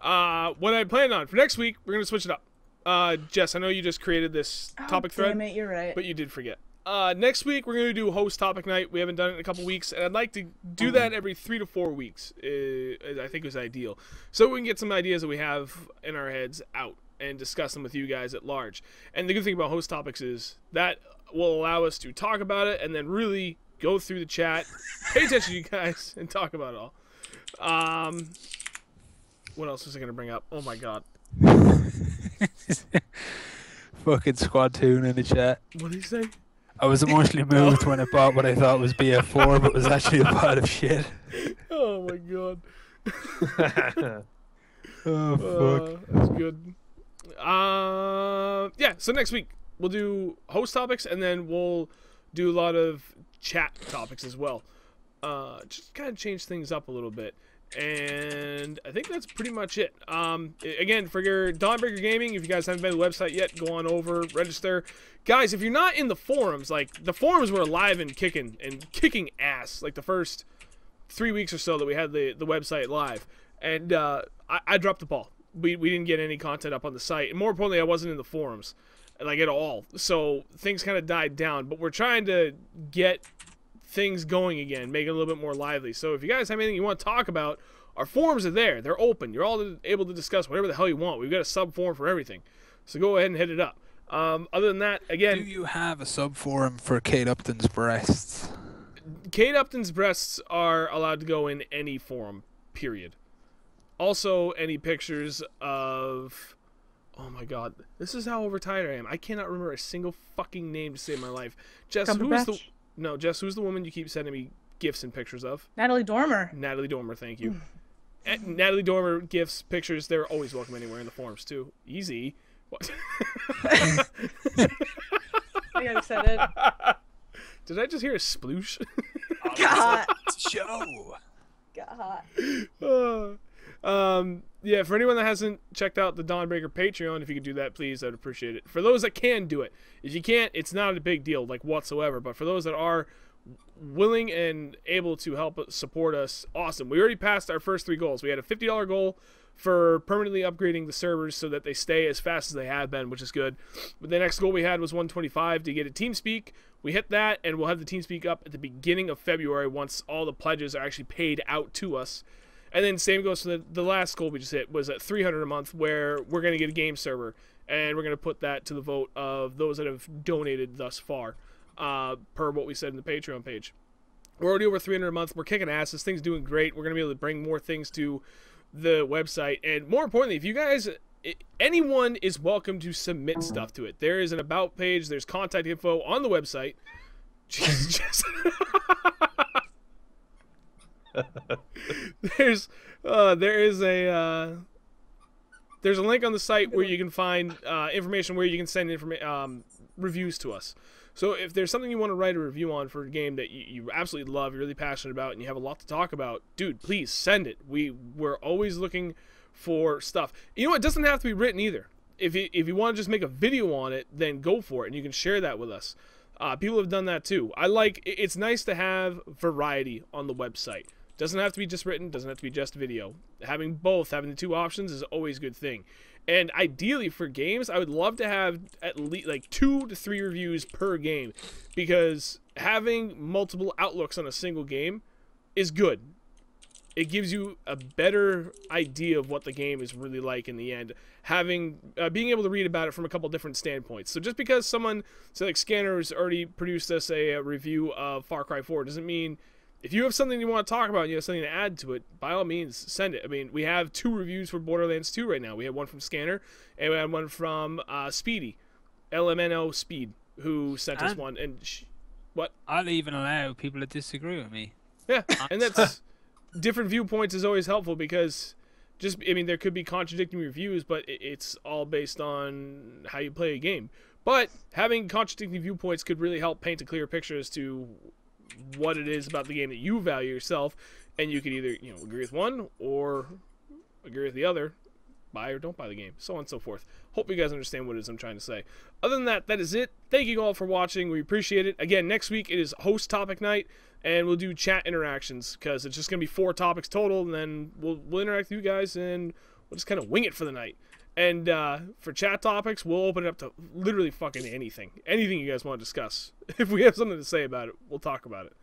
What I plan on for next week, we're gonna switch it up. Jess, I know you just created this topic thread, Damn it, you're right. but you did forget. Next week we're gonna do host topic night. We haven't done it in a couple weeks, and I'd like to do that every 3 to 4 weeks. I think is ideal, so we can get some ideas that we have in our heads out and discuss them with you guys at large. And the good thing about host topics is that will allow us to talk about it and then really go through the chat, pay attention to you guys, and talk about it all. What else was I gonna bring up? Oh my god, Fucking Squad Tune in the chat. what did he say? I was emotionally moved when I bought what I thought was BF4, but was actually a pile of shit. Oh my god. Oh, fuck. That's good. Yeah, so next week we'll do host topics and then we'll do a lot of chat topics as well. Just kind of change things up a little bit. And I think that's pretty much it. Again, for your Dawnbreaker Gaming, if you guys haven't been to the website yet, go on over, register. Guys, if you're not in the forums, like, the forums were alive and kicking ass, like, the first 3 weeks or so that we had the website live. And I dropped the ball. We didn't get any content up on the site. And more importantly, I wasn't in the forums, like, at all. So things kind of died down. But we're trying to get things going again, make it a little bit more lively. So if you guys have anything you want to talk about, our forums are there. They're open. You're all able to discuss whatever the hell you want. We've got a sub forum for everything. So go ahead and hit it up. Other than that, again... Do you have a sub-forum for Kate Upton's breasts? Kate Upton's breasts are allowed to go in any forum, period. Also, any pictures of... Oh my god. This is how overtired I am. I cannot remember a single fucking name to save my life. Jess, who's the... No, Jess, who's the woman you keep sending me gifs and pictures of? Natalie Dormer. Natalie Dormer, thank you. Natalie Dormer gifs, pictures, they're always welcome anywhere in the forums, too. Easy. What? I got excited. Did I just hear a sploosh? God. Show. God. Yeah, for anyone that hasn't checked out the Dawnbreaker Patreon, if you could do that, please, I'd appreciate it. For those that can do it, if you can't, it's not a big deal, like, whatsoever. But for those that are willing and able to help support us, awesome. We already passed our first 3 goals. We had a $50 goal for permanently upgrading the servers so that they stay as fast as they have been, which is good. But the next goal we had was 125 to get a TeamSpeak. We hit that, and we'll have the TeamSpeak up at the beginning of February once all the pledges are actually paid out to us. And then same goes for the last goal we just hit was at 300 a month, where we're going to get a game server, and we're going to put that to the vote of those that have donated thus far, per what we said in the Patreon page. We're already over 300 a month. We're kicking ass. This thing's doing great. We're going to be able to bring more things to the website. And more importantly, if you guys, anyone is welcome to submit stuff to it. There is an about page. There's contact info on the website. Jesus. There's a link on the site where you can find information where you can send reviews to us. So if there's something you want to write a review on for a game that you absolutely love, you're really passionate about, and you have a lot to talk about, dude, please send it. We're always looking for stuff. You know, it doesn't have to be written either. If you want to just make a video on it, then go for it, and you can share that with us. People have done that too. It's nice to have variety on the website. Doesn't have to be just written, doesn't have to be just video. Having both, having the two options is always a good thing. And ideally for games, I would love to have at least like 2 to 3 reviews per game, because having multiple outlooks on a single game is good. It gives you a better idea of what the game is really like in the end. Being able to read about it from a couple different standpoints. So just because someone, say like Scanner's already produced us a review of Far Cry 4, doesn't mean if you have something you want to talk about and you have something to add to it, by all means, send it. I mean, we have 2 reviews for Borderlands 2 right now. We have one from Scanner, and we have one from Speedy, LMNO Speed, who sent us one. And what? I'll even allow people to disagree with me. Yeah, and that's different viewpoints is always helpful, because there could be contradicting reviews, but it's all based on how you play a game. But having contradicting viewpoints could really help paint a clear picture as to what it is about the game that you value yourself, and you could either agree with one or agree with the other, buy or don't buy the game, so on and so forth. Hope you guys understand what it is I'm trying to say. Other than that, that is it. Thank you all for watching. We appreciate it. Again, next week it is host topic night, and we'll do chat interactions, because it's just going to be 4 topics total, and then we'll interact with you guys, and we'll just kind of wing it for the night. And for chat topics, we'll open it up to literally fucking anything. Anything you guys want to discuss. If we have something to say about it, we'll talk about it.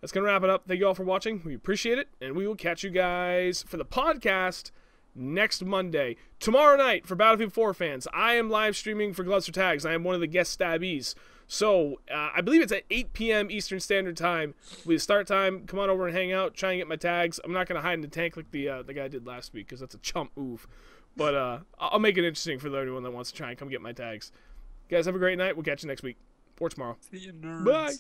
That's going to wrap it up. Thank you all for watching. We appreciate it, and we will catch you guys for the podcast next Monday. Tomorrow night, for Battlefield 4 fans, I am live streaming for Gloves for Tags. I am one of the guest stabbies. So, I believe it's at 8 p.m. Eastern Standard Time. With start time, come on over and hang out, try and get my tags. I'm not going to hide in the tank like the guy did last week, because that's a chump move. But I'll make it interesting for anyone that wants to try and come get my tags. Guys, have a great night. We'll catch you next week or tomorrow. See you, nerds. Bye.